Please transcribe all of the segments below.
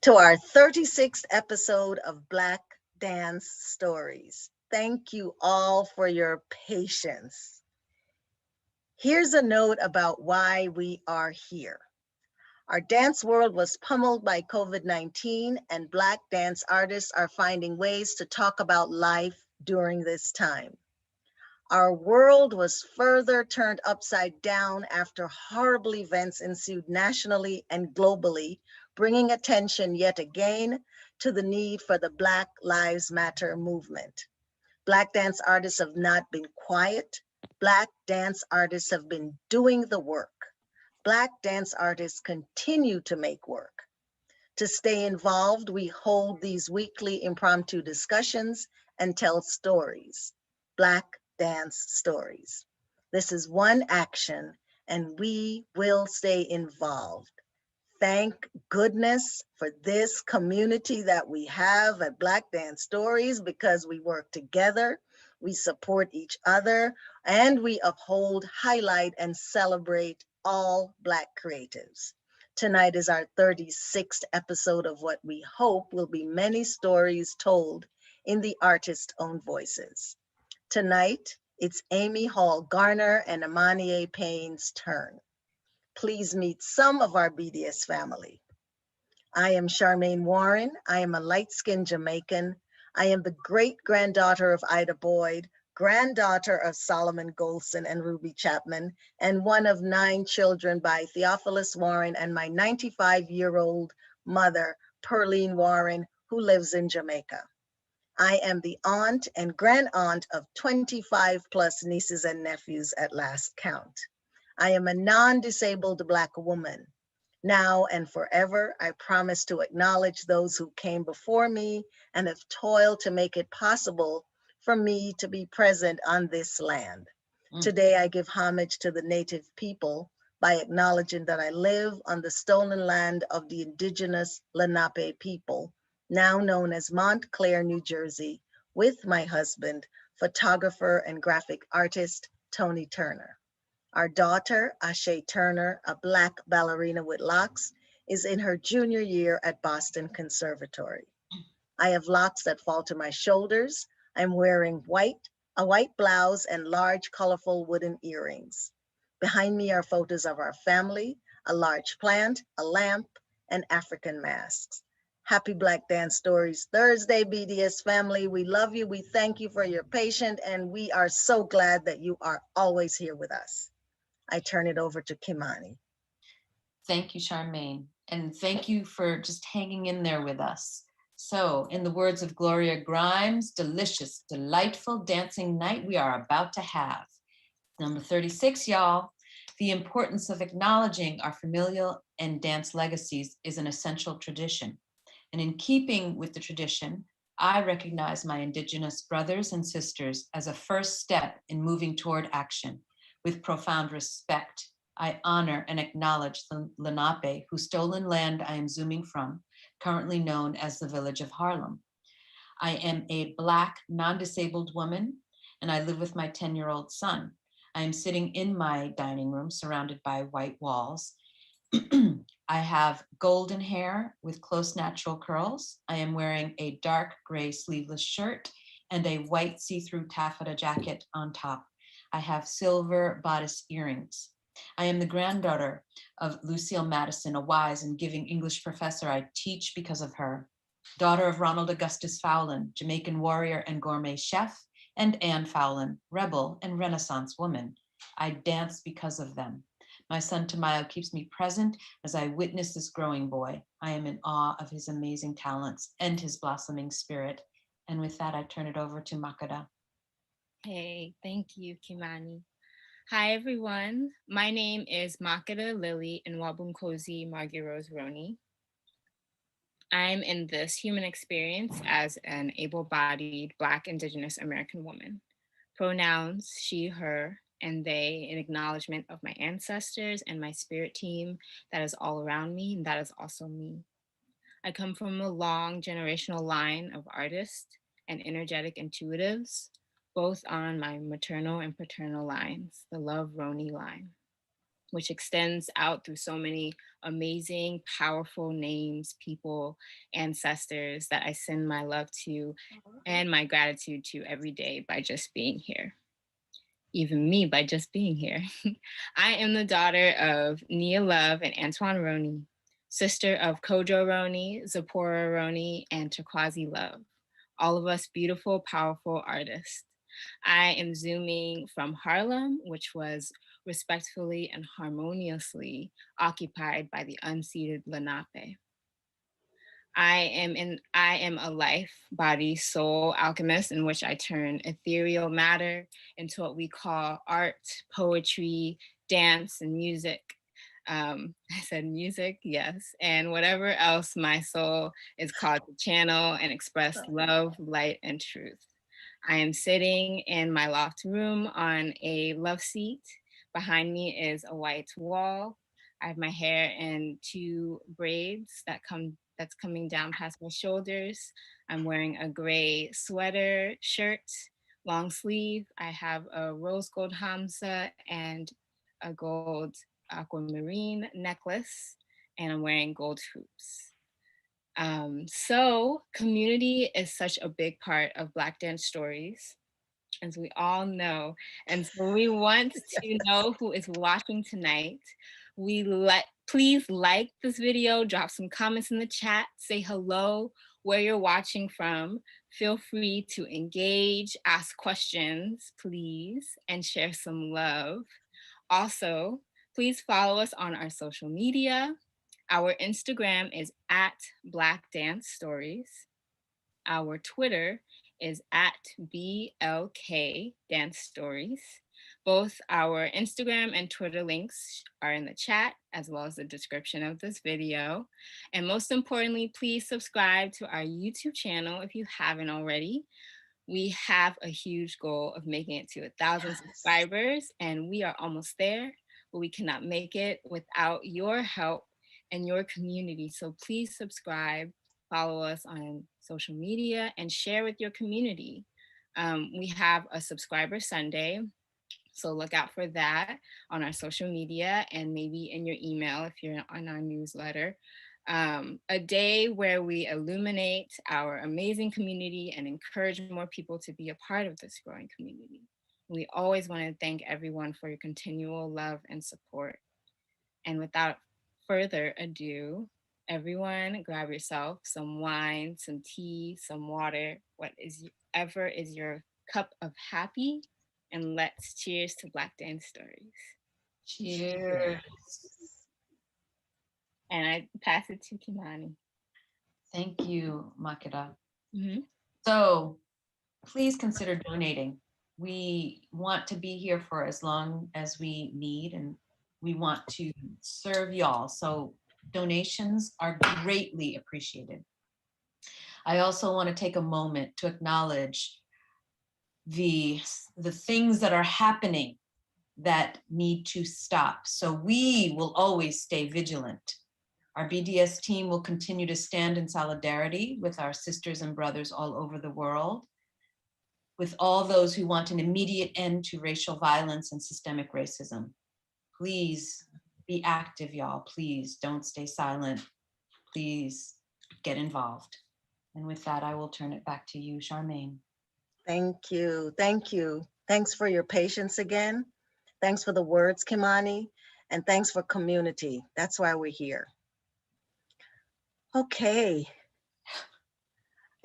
to our 36th episode of Black Dance Stories. Thank you all for your patience. Here's a note about why we are here. Our dance world was pummeled by COVID-19, and Black dance artists are finding ways to talk about life during this time. Our world was further turned upside down after horrible events ensued nationally and globally, bringing attention yet again to the need for the Black Lives Matter movement. Black dance artists have not been quiet. Black dance artists have been doing the work. Black dance artists continue to make work. To stay involved, we hold these weekly impromptu discussions and tell stories. Black dance stories. This is one action, and we will stay involved. Thank goodness for this community that we have at Black Dance Stories, because we work together, we support each other, and we uphold, highlight, and celebrate all Black creatives. Tonight is our 36th episode of what we hope will be many stories told in the artist's own voices. Tonight, it's Amy Hall Garner and Amanie Payne's turn. Please meet some of our BDS family. I am Charmaine Warren. I am a light-skinned Jamaican. I am the great-granddaughter of Ida Boyd, granddaughter of Solomon Golson and Ruby Chapman, and one of 9 children by Theophilus Warren and my 95-year-old mother, Pearline Warren, who lives in Jamaica. I am the aunt and grandaunt of 25 plus nieces and nephews at last count. I am a non-disabled Black woman. Now and forever, I promise to acknowledge those who came before me and have toiled to make it possible for me to be present on this land. Today, I give homage to the Native people by acknowledging that I live on the stolen land of the indigenous Lenape people, now known as Montclair, New Jersey, with my husband, photographer and graphic artist, Tony Turner. Our daughter, Ashe Turner, a Black ballerina with locks, is in her junior year at Boston Conservatory. I have locks that fall to my shoulders. I'm wearing a white blouse and large, colorful wooden earrings. Behind me are photos of our family, a large plant, a lamp, and African masks. Happy Black Dance Stories Thursday, BDS family. We love you. We thank you for your patience, and we are so glad that you are always here with us. I turn it over to Kimani. Thank you, Charmaine. And thank you for just hanging in there with us. So, in the words of Gloria Grimes, delicious, delightful dancing night we are about to have. Number 36, y'all. The importance of acknowledging our familial and dance legacies is an essential tradition. And in keeping with the tradition, I recognize my Indigenous brothers and sisters as a first step in moving toward action. With profound respect, I honor and acknowledge the Lenape, whose stolen land I am zooming from, currently known as the village of Harlem. I am a Black, non-disabled woman, and I live with my 10-year-old son. I am sitting in my dining room surrounded by white walls. I have golden hair with close natural curls. I am wearing a dark gray sleeveless shirt and a white see-through taffeta jacket on top. I have silver bodice earrings. I am the granddaughter of Lucille Madison, a wise and giving English professor. I teach because of her. Daughter of Ronald Augustus Fowlin, Jamaican warrior and gourmet chef, and Anne Fowlin, rebel and Renaissance woman. I dance because of them. My son Tamayo keeps me present as I witness this growing boy. I am in awe of his amazing talents and his blossoming spirit. And with that, I turn it over to Makeda. Hey, thank you, Kimani. Hi, everyone. My name is Makeda Lily Nwabunkosi Margie-Rose Roney. I'm in this human experience as an able-bodied Black Indigenous American woman. Pronouns she, her, and they in acknowledgement of my ancestors and my spirit team that is all around me, and that is also me. I come from a long generational line of artists and energetic intuitives, both on my maternal and paternal lines, the Love Roni line. which extends out through so many amazing, powerful names, people, ancestors that I send my love to and my gratitude to every day by just being here. Even me by just being here. I am the daughter of Nia Love and Antoine Roney, sister of Kojo Roney, Zipporah Roney, and Turquoise Love, all of us beautiful, powerful artists. I am zooming from Harlem, which was respectfully and harmoniously occupied by the unceded Lenape. I am a life, body, soul alchemist in which I turn ethereal matter into what we call art, poetry, dance, and music. I said music, yes, and whatever else my soul is called to channel and express love, light, and truth. I am sitting in my loft room on a love seat. Behind me is a white wall. I have my hair in two braids that's coming down past my shoulders. I'm wearing a gray sweater, shirt, long sleeve. I have a rose gold hamsa and a gold aquamarine necklace, and I'm wearing gold hoops. So community is such a big part of Black Dance Stories, as we all know. And so we want to know who is watching tonight. Please like this video, drop some comments in the chat, say hello, where you're watching from. Feel free to engage, ask questions, please, and share some love. Also, please follow us on our social media. Our Instagram is at Black Dance Stories. Our Twitter is at BLK Dance Stories. Both our Instagram and Twitter links are in the chat, as well as the description of this video. And most importantly, please subscribe to our YouTube channel if you haven't already. We have a huge goal of making it to 1,000 subscribers, and we are almost there, but we cannot make it without your help and your community. So please subscribe, follow us on social media, and share with your community. We have a subscriber Sunday, so look out for that on our social media and maybe in your email if you're on our newsletter. A day where we illuminate our amazing community and encourage more people to be a part of this growing community. We always want to thank everyone for your continual love and support. And without further ado, everyone grab yourself some wine, some tea, some water, whatever is your cup of happy, and let's cheers to Black Dance Stories. Cheers. And I pass it to Kimani. Thank you, Makeda. Mm-hmm. So please consider donating. We want to be here for as long as we need, and we want to serve y'all. So donations are greatly appreciated. I also want to take a moment to acknowledge the things that are happening that need to stop. So we will always stay vigilant. Our BDS team will continue to stand in solidarity with our sisters and brothers all over the world, with all those who want an immediate end to racial violence and systemic racism. Please be active, y'all. Please don't stay silent. Please get involved. And with that, I will turn it back to you, Charmaine. Thank you. Thank you. Thanks for your patience again. Thanks for the words, Kimani, and thanks for community. That's why we're here. Okay.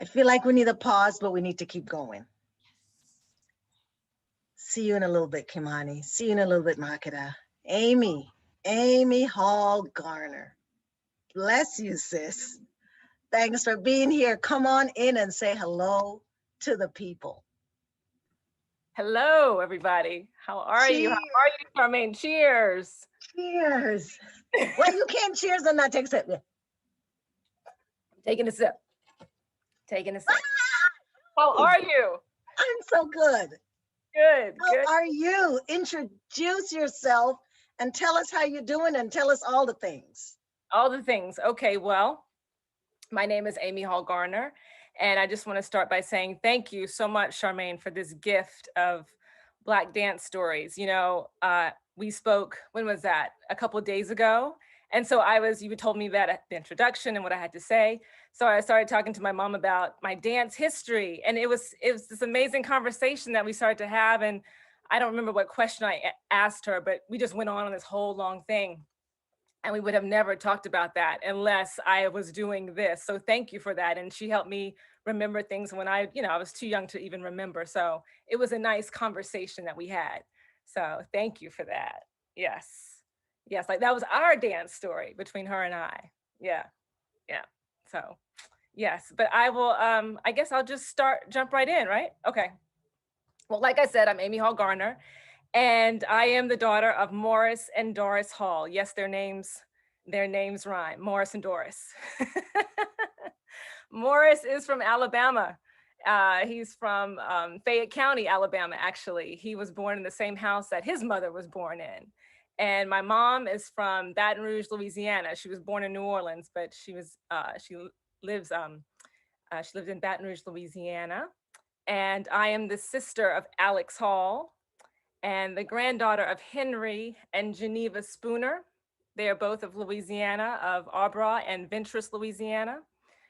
I feel like we need a pause, but we need to keep going. See you in a little bit, Kimani. See you in a little bit, Makeda. Amie Hall Garner. Bless you, sis. Thanks for being here. Come on in and say hello to the people. Hello, everybody. How are you? How are you, Charmaine? Cheers. Cheers. Well, you can't cheers and not take a sip. Yeah. Taking a sip. Taking a sip. How are you? I'm so good. Good. How are you? Introduce yourself and tell us how you're doing and tell us all the things. All the things. Okay, well, my name is Amie Hall Garner, and I just want to start by saying thank you so much, Charmaine, for this gift of Black Dance Stories. You know, we spoke, when was that? A couple of days ago. And so you told me that at the introduction and what I had to say. So I started talking to my mom about my dance history. And it was this amazing conversation that we started to have. And I don't remember what question I asked her, but we just went on this whole long thing. And we would have never talked about that unless I was doing this. So thank you for that. And she helped me remember things when I was too young to even remember. So it was a nice conversation that we had. So thank you for that. Yes. Yes, like that was our dance story between her and I. Yeah. Yeah. So yes, but I will, I guess I'll just jump right in, right? Okay. Well, like I said, I'm Amanie Hall Garner, and I am the daughter of Morris and Doris Hall. Yes, their names rhyme, Morris and Doris. Morris is from Alabama. He's from Fayette County, Alabama, actually. He was born in the same house that his mother was born in. And my mom is from Baton Rouge, Louisiana. She was born in New Orleans, but she lived in Baton Rouge, Louisiana. And I am the sister of Alex Hall and the granddaughter of Henry and Geneva Spooner. They are both of Louisiana, of Arbroath and Ventress, Louisiana.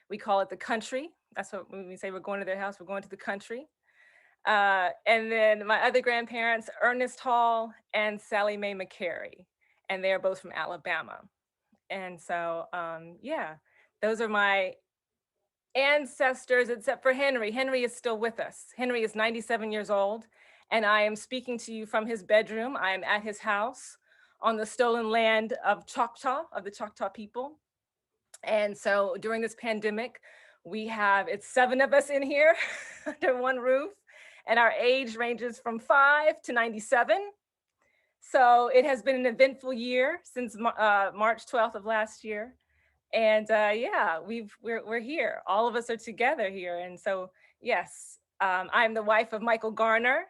We call it the country. That's what when we say we're going to their house, we're going to the country. And then my other grandparents, Ernest Hall and Sally Mae McCary, and they're both from Alabama. And so, yeah, those are my ancestors, except for Henry. Henry is still with us. Henry is 97 years old, and I am speaking to you from his bedroom. I am at his house on the stolen land of the Choctaw people. And so during this pandemic, it's 7 of us in here under one roof, and our age ranges from 5 to 97. So it has been an eventful year since March 12th of last year. And yeah, we're here. All of us are together here. And so, yes, I'm the wife of Michael Garner,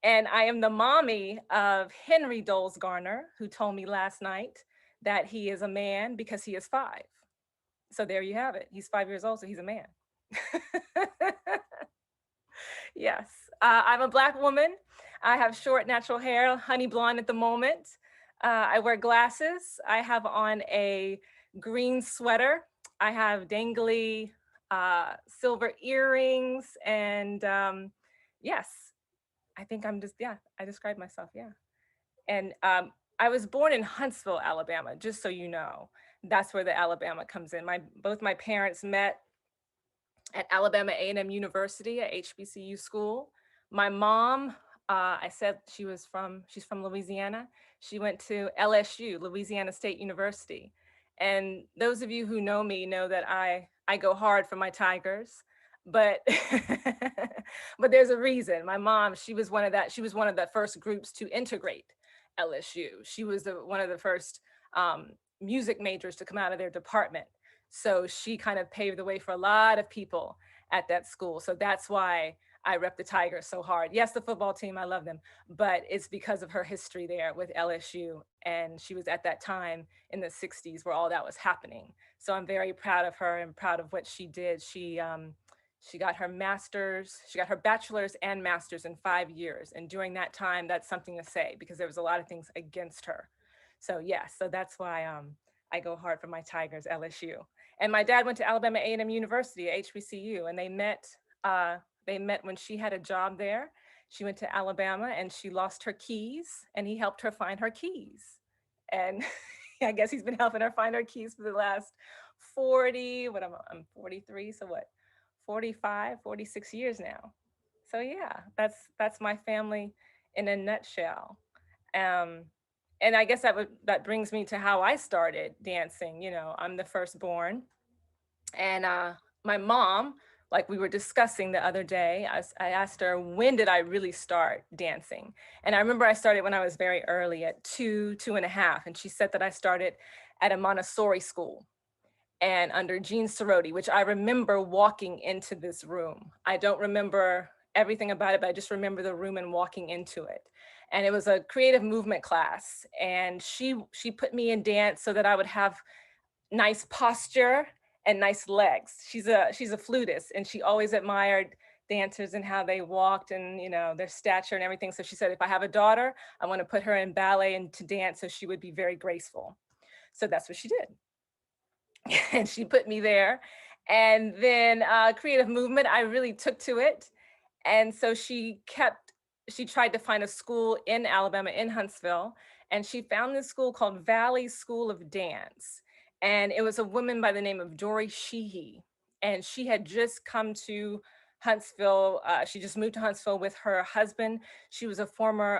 and I am the mommy of Henry Doles Garner, who told me last night that he is a man because he is 5. So there you have it. He's 5 years old, so he's a man. Yes, I'm a Black woman. I have short natural hair, honey blonde at the moment. I wear glasses. I have on a green sweater. I have dangly silver earrings, and yes, I think I described myself, yeah. And I was born in Huntsville, Alabama, just so you know. That's where the Alabama comes in. Both my parents met at Alabama A&M University, at HBCU school. My mom, I said she's from Louisiana. She went to LSU, Louisiana State University. And those of you who know me know that I go hard for my Tigers, but but there's a reason. My mom, she was one of the first groups to integrate LSU. She was one of the first music majors to come out of their department. So she kind of paved the way for a lot of people at that school. So that's why I rep the Tigers so hard. Yes, the football team, I love them, but it's because of her history there with LSU. And she was at that time in the 60s where all that was happening. So I'm very proud of her and proud of what she did. She got her bachelor's and master's in 5 years. And during that time, that's something to say because there was a lot of things against her. So yes, so that's why I go hard for my Tigers, LSU. And my dad went to Alabama A&M University, HBCU, and they met when she had a job there. She went to Alabama and she lost her keys, and he helped her find her keys. And I guess he's been helping her find her keys for the last I'm 43, so what, 45, 46 years now. So yeah, that's my family in a nutshell. And I guess that brings me to how I started dancing. You know, I'm the firstborn, and my mom, like we were discussing the other day, I asked her, when did I really start dancing? And I remember I started when I was very early at 2.5, and she said that I started at a Montessori school and under Jean Soroti, which I remember walking into this room. I don't remember everything about it, but I just remember the room and walking into it. And it was a creative movement class. And she put me in dance so that I would have nice posture and nice legs. She's a flutist, and she always admired dancers and how they walked and, their stature and everything. So she said, if I have a daughter, I want to put her in ballet and to dance so she would be very graceful. So that's what she did. And she put me there. And then creative movement, I really took to it. And so she tried to find a school in Alabama, in Huntsville, and she found this school called Valley School of Dance. And it was a woman by the name of Dory Sheehy. And she had just come to Huntsville. She just moved to Huntsville with her husband. She was a former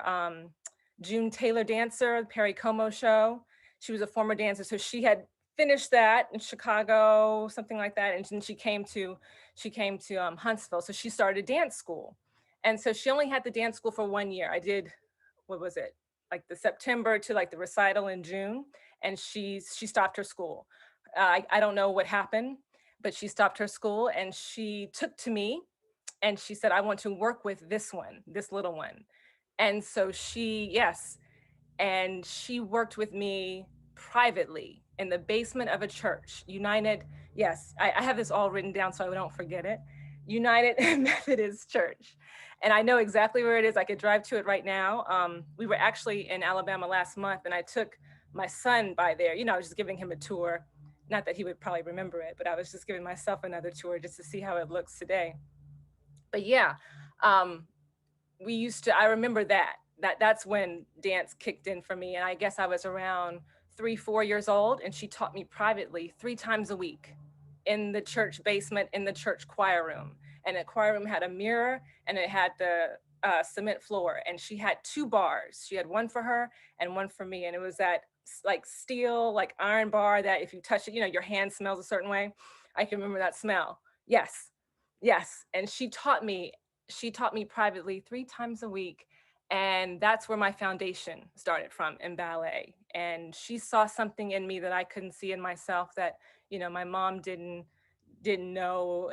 June Taylor dancer, Perry Como show. She was a former dancer. So she had finished that in Chicago, something like that. And then she came to Huntsville. So she started dance school. And so she only had the dance school for 1 year. I did, what was it? Like the September to like the recital in June. And she stopped her school. I don't know what happened, but she stopped her school and she took to me and she said, I want to work with this little one. And so and she worked with me privately in the basement of a church, United. Yes, I have this all written down so I don't forget it. United Methodist Church. And I know exactly where it is. I could drive to it right now. We were actually in Alabama last month and I took my son by there. I was just giving him a tour. Not that he would probably remember it, but I was just giving myself another tour just to see how it looks today. But yeah, I remember that's when dance kicked in for me. And I guess I was around 3-4 years old and she taught me privately 3 times a week in the church basement, in the church choir room. And the choir room had a mirror and it had the cement floor. And she had 2 bars. She had one for her and one for me. And it was that like steel, like iron bar that if you touch it, your hand smells a certain way. I can remember that smell. Yes. And she taught me privately 3 times a week. And that's where my foundation started from in ballet. And she saw something in me that I couldn't see in myself that, my mom didn't know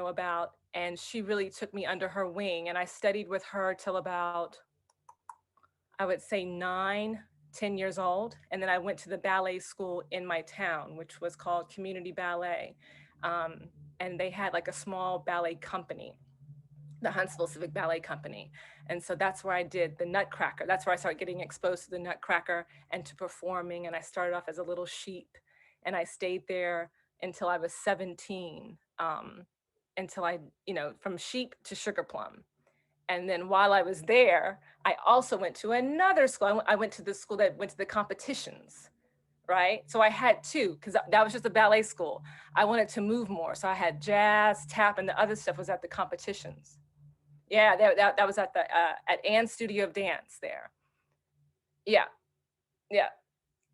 about. And she really took me under her wing. And I studied with her till about, I would say 9-10 years old. And then I went to the ballet school in my town, which was called Community Ballet. And they had like a small ballet company, the Huntsville Civic Ballet Company. And so that's where I did the Nutcracker. That's where I started getting exposed to the Nutcracker and to performing. And I started off as a little sheep and I stayed there until I was 17, until I, from sheep to sugar plum. And then while I was there, I also went to another school. I went to the school that went to the competitions, right? So I had 2, because that was just a ballet school. I wanted to move more. So I had jazz, tap, and the other stuff was at the competitions. Yeah, that was at the at Ann's Studio of Dance there. Yeah.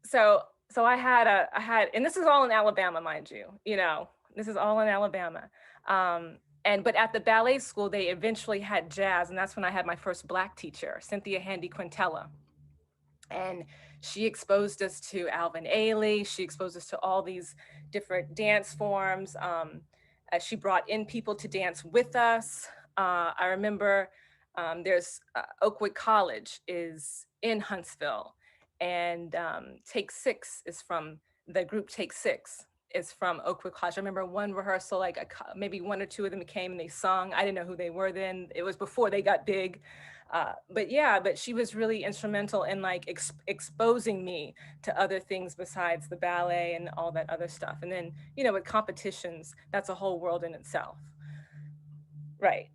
So I had, and this is all in Alabama, mind you. This is all in Alabama. But at the ballet school, they eventually had jazz, and that's when I had my first Black teacher, Cynthia Handy Quintella. And she exposed us to Alvin Ailey. She exposed us to all these different dance forms. She brought in people to dance with us. I remember there's Oakwood College is in Huntsville, and Take 6 is from the group Take 6 is from Oakwood College. I remember one rehearsal, like maybe 1 or 2 of them came and they sung. I didn't know who they were then. It was before they got big. But she was really instrumental in like exposing me to other things besides the ballet and all that other stuff. And then, with competitions, that's a whole world in itself. Right.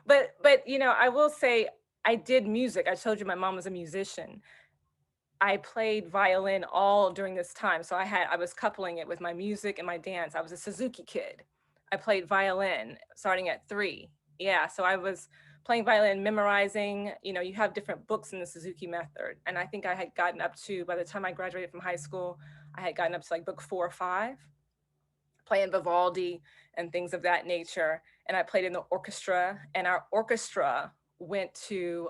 But I will say I did music. I told you my mom was a musician. I played violin all during this time. So I was coupling it with my music and my dance. I was a Suzuki kid. I played violin starting at 3. Yeah, so I was playing violin, memorizing, you have different books in the Suzuki method. And I think I had gotten up to, by the time I graduated from high school, I had gotten up to like book 4 or 5, playing Vivaldi and things of that nature. And I played in the orchestra, and our orchestra went to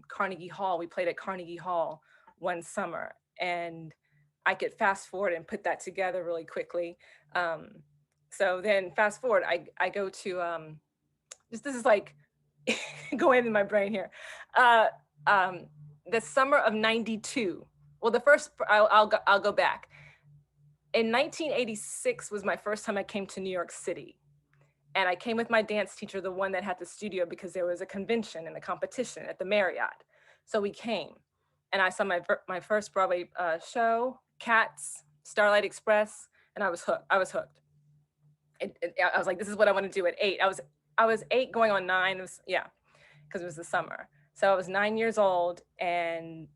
Carnegie Hall. We played at Carnegie Hall one summer, and I could fast forward and put that together really quickly. So then fast forward, I go to, this is like going in my brain here. The summer of '92. Well, the first, I'll go back. in 1986 was my first time I came to New York City. And I came with my dance teacher, the one that had the studio, because there was a convention and a competition at the Marriott. So we came, and I saw my first Broadway show, Cats, Starlight Express, and I was hooked. I was hooked. I was like, this is what I want to do at 8. I was 8 going on 9. It was, yeah, because it was the summer. So I was 9 years old, and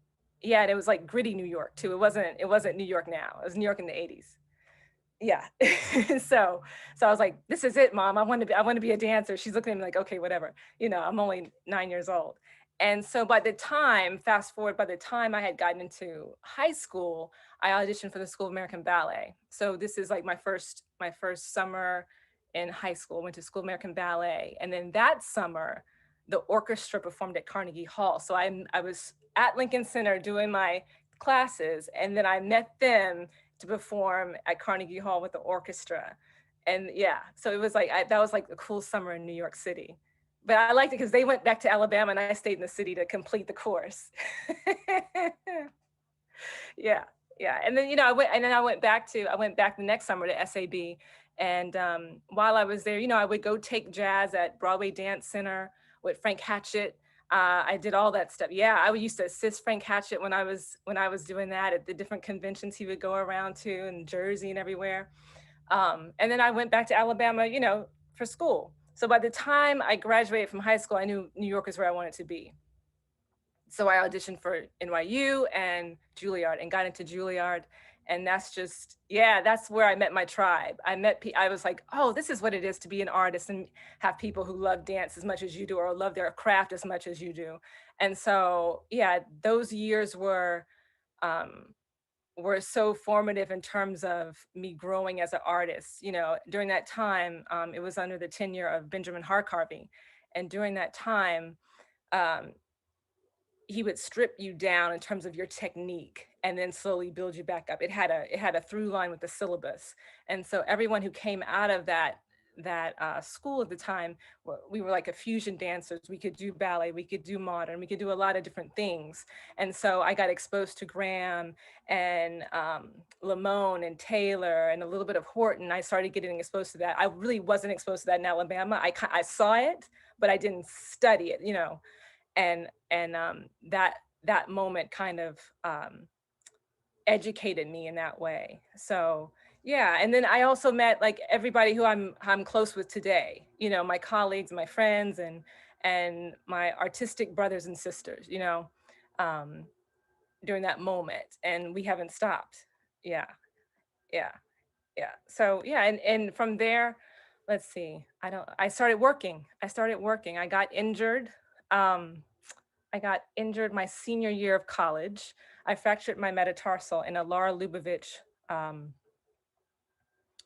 yeah, and it was like gritty New York too. It wasn't New York now. It was New York in the 80s. Yeah. So I was like, this is it, Mom. I want to be a dancer. She's looking at me like, okay, whatever. You know, I'm only 9 years old. And so fast forward, by the time I had gotten into high school, I auditioned for the School of American Ballet. So this is like my first summer in high school. Went to School of American Ballet. And then that summer, the orchestra performed at Carnegie Hall. So I was at Lincoln Center doing my classes, and then I met them to perform at Carnegie Hall with the orchestra. And yeah, so it was like, that was like the cool summer in New York City. But I liked it because they went back to Alabama and I stayed in the city to complete the course. Yeah, yeah. And then, I went back the next summer to SAB. And while I was there, I would go take jazz at Broadway Dance Center with Frank Hatchett. I did all that stuff. Yeah, I used to assist Frank Hatchett when I was doing that at the different conventions he would go around to in Jersey and everywhere. And then I went back to Alabama, for school. So by the time I graduated from high school, I knew New York is where I wanted to be. So I auditioned for NYU and Juilliard and got into Juilliard. And that's where I met my tribe. I was like, oh, this is what it is to be an artist and have people who love dance as much as you do or love their craft as much as you do. And so, yeah, those years were so formative in terms of me growing as an artist. During that time, it was under the tenure of Benjamin Harcarvey. And during that time, he would strip you down in terms of your technique and then slowly build you back up. It had a through line with the syllabus. And so everyone who came out of that school at the time, we were like a fusion dancers. We could do ballet, we could do modern, we could do a lot of different things. And so I got exposed to Graham and Lamone and Taylor and a little bit of Horton. I started getting exposed to that. I really wasn't exposed to that in Alabama. I saw it, but I didn't study it, and that moment kind of educated me in that way. So yeah, and then I also met like everybody who I'm close with today. My colleagues, my friends, and my artistic brothers and sisters. During that moment, and we haven't stopped. Yeah, yeah, yeah. So yeah, and from there, let's see. I started working. I got injured. I got injured my senior year of college. I fractured my metatarsal in a Laura Lubavitch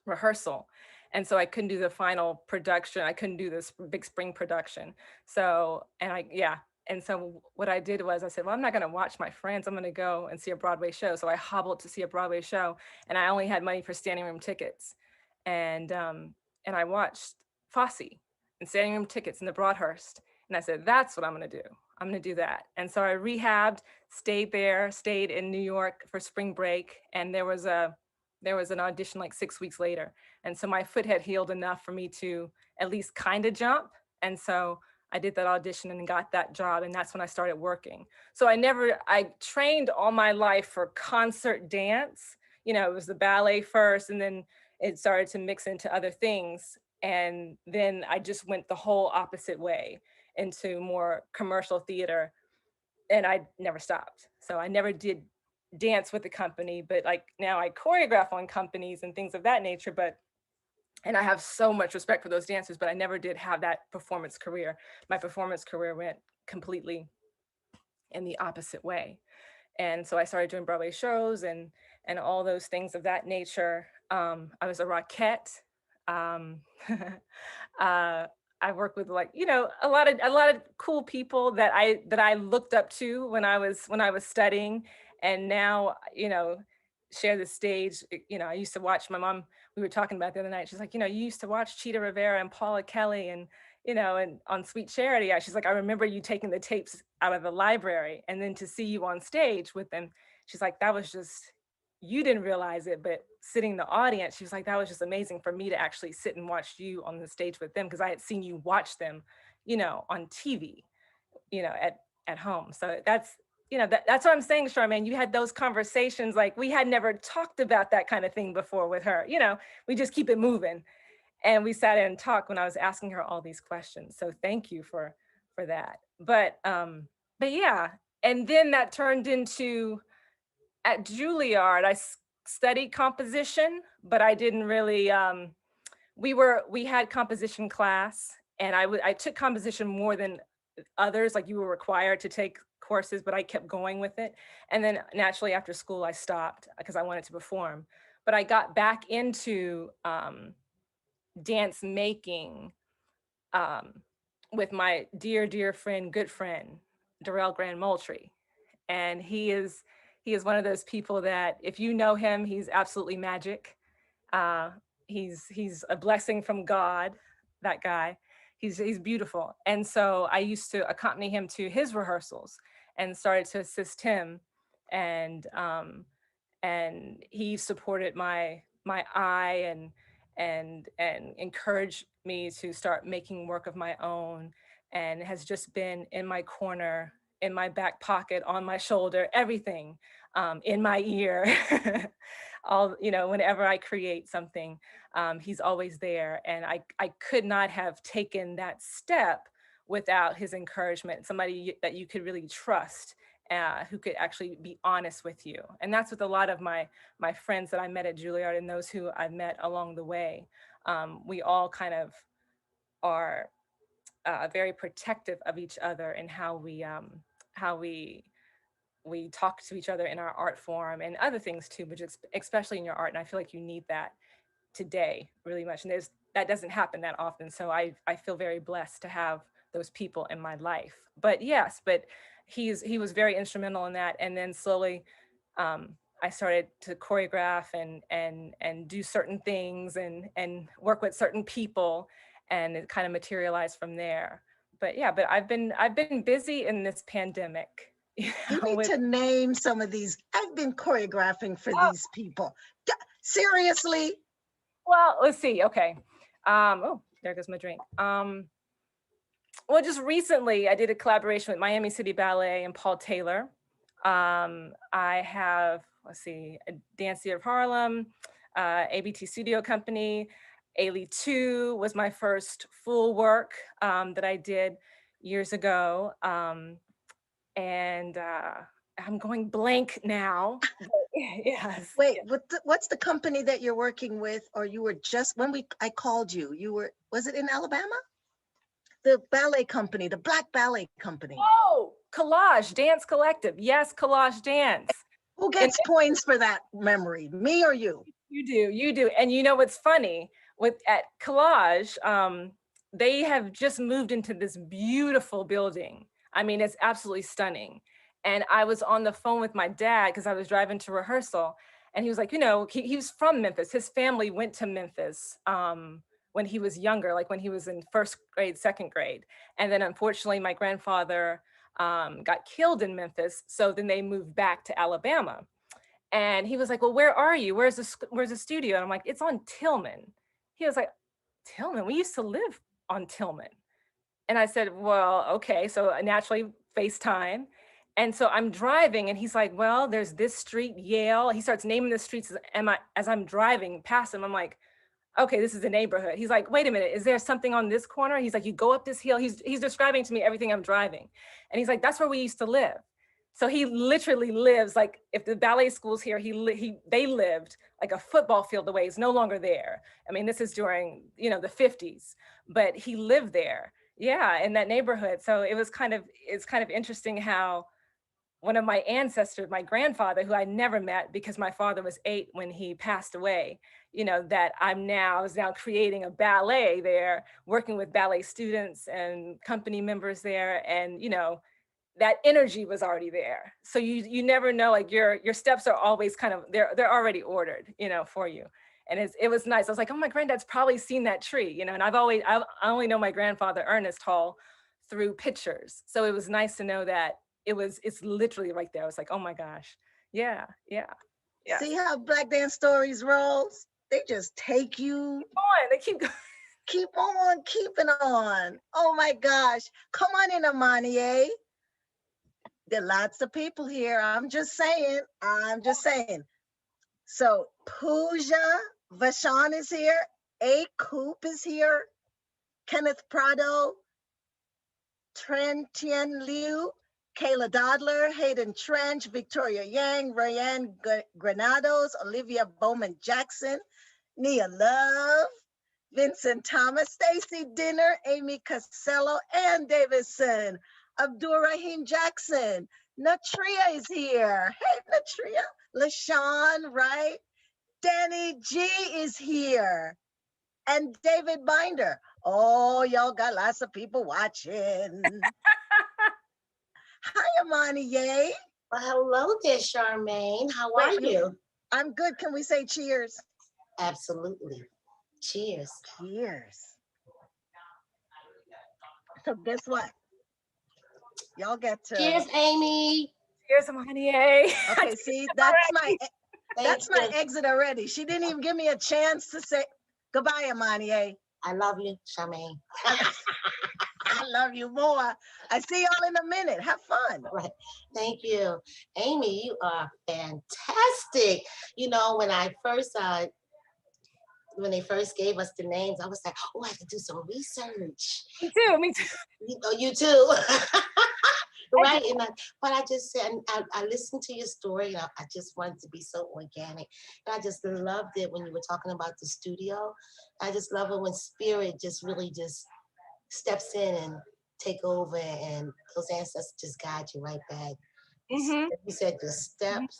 rehearsal. And so I couldn't do the final production. I couldn't do this big spring production. So, and so what I did was I said, well, I'm not going to watch my friends. I'm going to go and see a Broadway show. So I hobbled to see a Broadway show, and I only had money for standing room tickets. And I watched Fosse and standing room tickets in the Broadhurst. And I said, that's what I'm going to do. I'm going to do that. And so I rehabbed, stayed in New York for spring break. And there was an audition like 6 weeks later. And so my foot had healed enough for me to at least kind of jump. And so I did that audition and got that job. And that's when I started working. So I trained all my life for concert dance. It was the ballet first, and then it started to mix into other things. And then I just went the whole opposite way into more commercial theater, and I never stopped. So I never did dance with the company, but like now I choreograph on companies and things of that nature. And I have so much respect for those dancers, but I never did have that performance career. My performance career went completely in the opposite way. And so I started doing Broadway shows and all those things of that nature. I was a Rockette. I worked with a lot of cool people that I looked up to when I was studying, and now share the stage. I used to watch my mom. We were talking about the other night. She's like, you used to watch Cheetah Rivera and Paula Kelly and on Sweet Charity. She's like, I remember you taking the tapes out of the library, and then to see you on stage with them. She's like, that was just you didn't realize it, but sitting in the audience, she was like, that was just amazing for me to actually sit and watch you on the stage with them, because I had seen you watch them, on TV, at home. So that's, that's what I'm saying, Charmaine. You had those conversations, like we had never talked about that kind of thing before with her. We just keep it moving. And we sat and talked when I was asking her all these questions. So thank you for that. But yeah, and then that turned into, at Juilliard, studied composition, but I didn't really, we had composition class, and I took composition more than others, like you were required to take courses, but I kept going with it. And then naturally after school, I stopped because I wanted to perform. But I got back into dance making with my dear friend, good friend, Darrell Grand Moultrie. And he is one of those people that if you know him, he's absolutely magic. Uh, he's a blessing from God, that guy. He's beautiful. And so I used to accompany him to his rehearsals and started to assist him. And he supported my eye and encouraged me to start making work of my own, and has just been in my corner, in my back pocket, on my shoulder, everything, in my ear. All, whenever I create something, he's always there. And I could not have taken that step without his encouragement, somebody that you could really trust, who could actually be honest with you. And that's with a lot of my friends that I met at Juilliard and those who I met along the way. We all kind of are very protective of each other and how we talk to each other in our art form and other things too, but just especially in your art. And I feel like you need that today really much. And that doesn't happen that often. So I feel very blessed to have those people in my life. But yes, but he was very instrumental in that. And then slowly I started to choreograph and do certain things and work with certain people, and it kind of materialized from there. But yeah, but I've been busy in this pandemic. You need to name some of these. I've been choreographing for these people. Seriously? Well, let's see. Okay. Oh, there goes my drink. Well, just recently I did a collaboration with Miami City Ballet and Paul Taylor. I have, let's see, a Dance Theater of Harlem, ABT Studio Company. Ailey 2 was my first full work that I did years ago. And I'm going blank now. Yes. Wait, what's the company that you're working with? Or you were just, I called you, was it in Alabama? The ballet company, the Black Ballet Company. Oh, Collage Dance Collective. Yes, Collage Dance. Who gets points for that memory, me or you? You do. And you know what's funny? At Collage, they have just moved into this beautiful building. I mean, it's absolutely stunning. And I was on the phone with my dad because I was driving to rehearsal, and he was like, he was from Memphis. His family went to Memphis when he was younger, like when he was in first grade, second grade. And then unfortunately, my grandfather got killed in Memphis. So then they moved back to Alabama. And he was like, well, where are you? Where's the studio? And I'm like, it's on Tillman. He was like, Tillman? We used to live on Tillman. And I said, well, okay. So naturally FaceTime. And so I'm driving and he's like, well, there's this street, Yale. He starts naming the streets as I'm driving past him. I'm like, okay, this is the neighborhood. He's like, wait a minute, is there something on this corner? He's like, you go up this hill. He's describing to me everything I'm driving. And he's like, that's where we used to live. So he literally lives, like if the ballet school's here, they lived like a football field away. It's no longer there. I mean, this is during, the 50s, but he lived there. Yeah, in that neighborhood. So it's kind of interesting how one of my ancestors, my grandfather, who I never met because my father was 8 when he passed away, that I was now creating a ballet there, working with ballet students and company members there. And, that energy was already there. So you never know, like your steps are always kind of, they're already ordered, for you. And it was nice. I was like, oh, my granddad's probably seen that tree, and I only know my grandfather, Ernest Hall, through pictures. So it was nice to know that it's literally right there. I was like, oh my gosh. Yeah. Yes. See how Black Dance Stories rolls? They just take you. They keep going. Keep on keeping on. Oh my gosh. Come on in, Amanie. There are lots of people here. I'm just saying. I'm just saying. So Pooja Vashon is here. A. Coop is here. Kenneth Prado, Tren Tien Liu, Kayla Dodler, Hayden Trench, Victoria Yang, Rayanne Granados, Olivia Bowman Jackson, Nia Love, Vincent Thomas, Stacy Dinner, Amy Casello, Ann Davidson, Abdul Rahim Jackson, Natria is here. Hey, Natria. LaShawn, right? Danny G is here. And David Binder. Oh, y'all got lots of people watching. Hi, Amaniyea. Well, hello there, Charmaine. How are you? I'm good. Can we say cheers? Absolutely. Cheers. Cheers. So guess what? Y'all get to. Cheers, Amy. Cheers, Amanie. Okay, see, that's my exit already. She didn't even give me a chance to say goodbye, Amanie. I love you, Charmaine. I love you more. I see y'all in a minute. Have fun. Right. Thank you. Amy, you are fantastic. You know, when they first gave us the names, I was like, oh, I have to do some research. Me too. Me too. You too. Right. But I just said, I listened to your story. I just wanted to be so organic. And I just loved it when you were talking about the studio. I just love it when spirit just really just steps in and take over, and those ancestors just guide you right back. You said the steps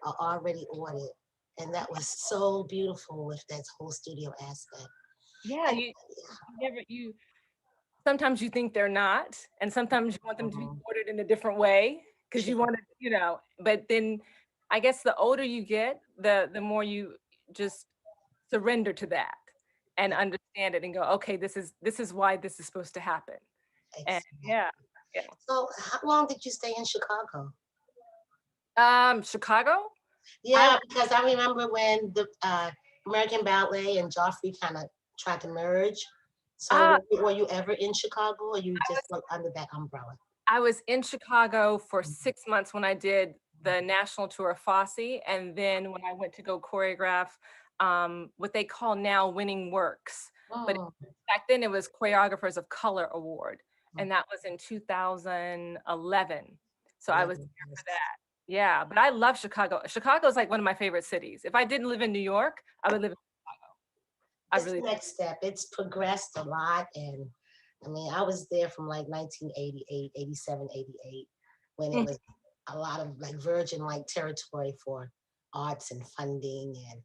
are already ordered. And that was so beautiful with that whole studio aspect. Yeah, sometimes you think they're not, and sometimes you want them to be ordered in a different way because you want to, but then I guess the older you get, the more you just surrender to that and understand it and go, okay, this is why this is supposed to happen. Exactly. And yeah. So how long did you stay in Chicago? Chicago? Yeah, because I remember when the American Ballet and Joffrey kind of tried to merge. So were you ever in Chicago, or you just went under that umbrella? I was in Chicago for 6 months when I did the national tour of Fosse. And then when I went to go choreograph what they call now Winning Works. But back then it was Choreographers of Color Award. And that was in 2011. So I was there for that. Yeah, but I love Chicago. Chicago is like one of my favorite cities. If I didn't live in New York, I would live in Chicago. It's the next step. It's progressed a lot. And I mean, I was there from like 1988, 87, 88, when it was a lot of like virgin-like territory for arts and funding, and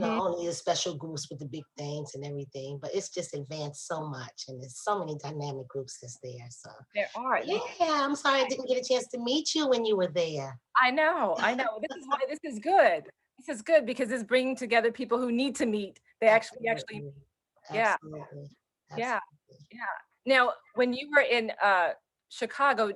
only the special groups with the big things and everything. But it's just advanced so much, and there's so many dynamic groups that's there. So there are. Yeah, I'm sorry I didn't get a chance to meet you when you were there. I know. This is why this is good. This is good because it's bringing together people who need to meet. They actually meet. Yeah. Absolutely. Yeah. Now, when you were in Chicago,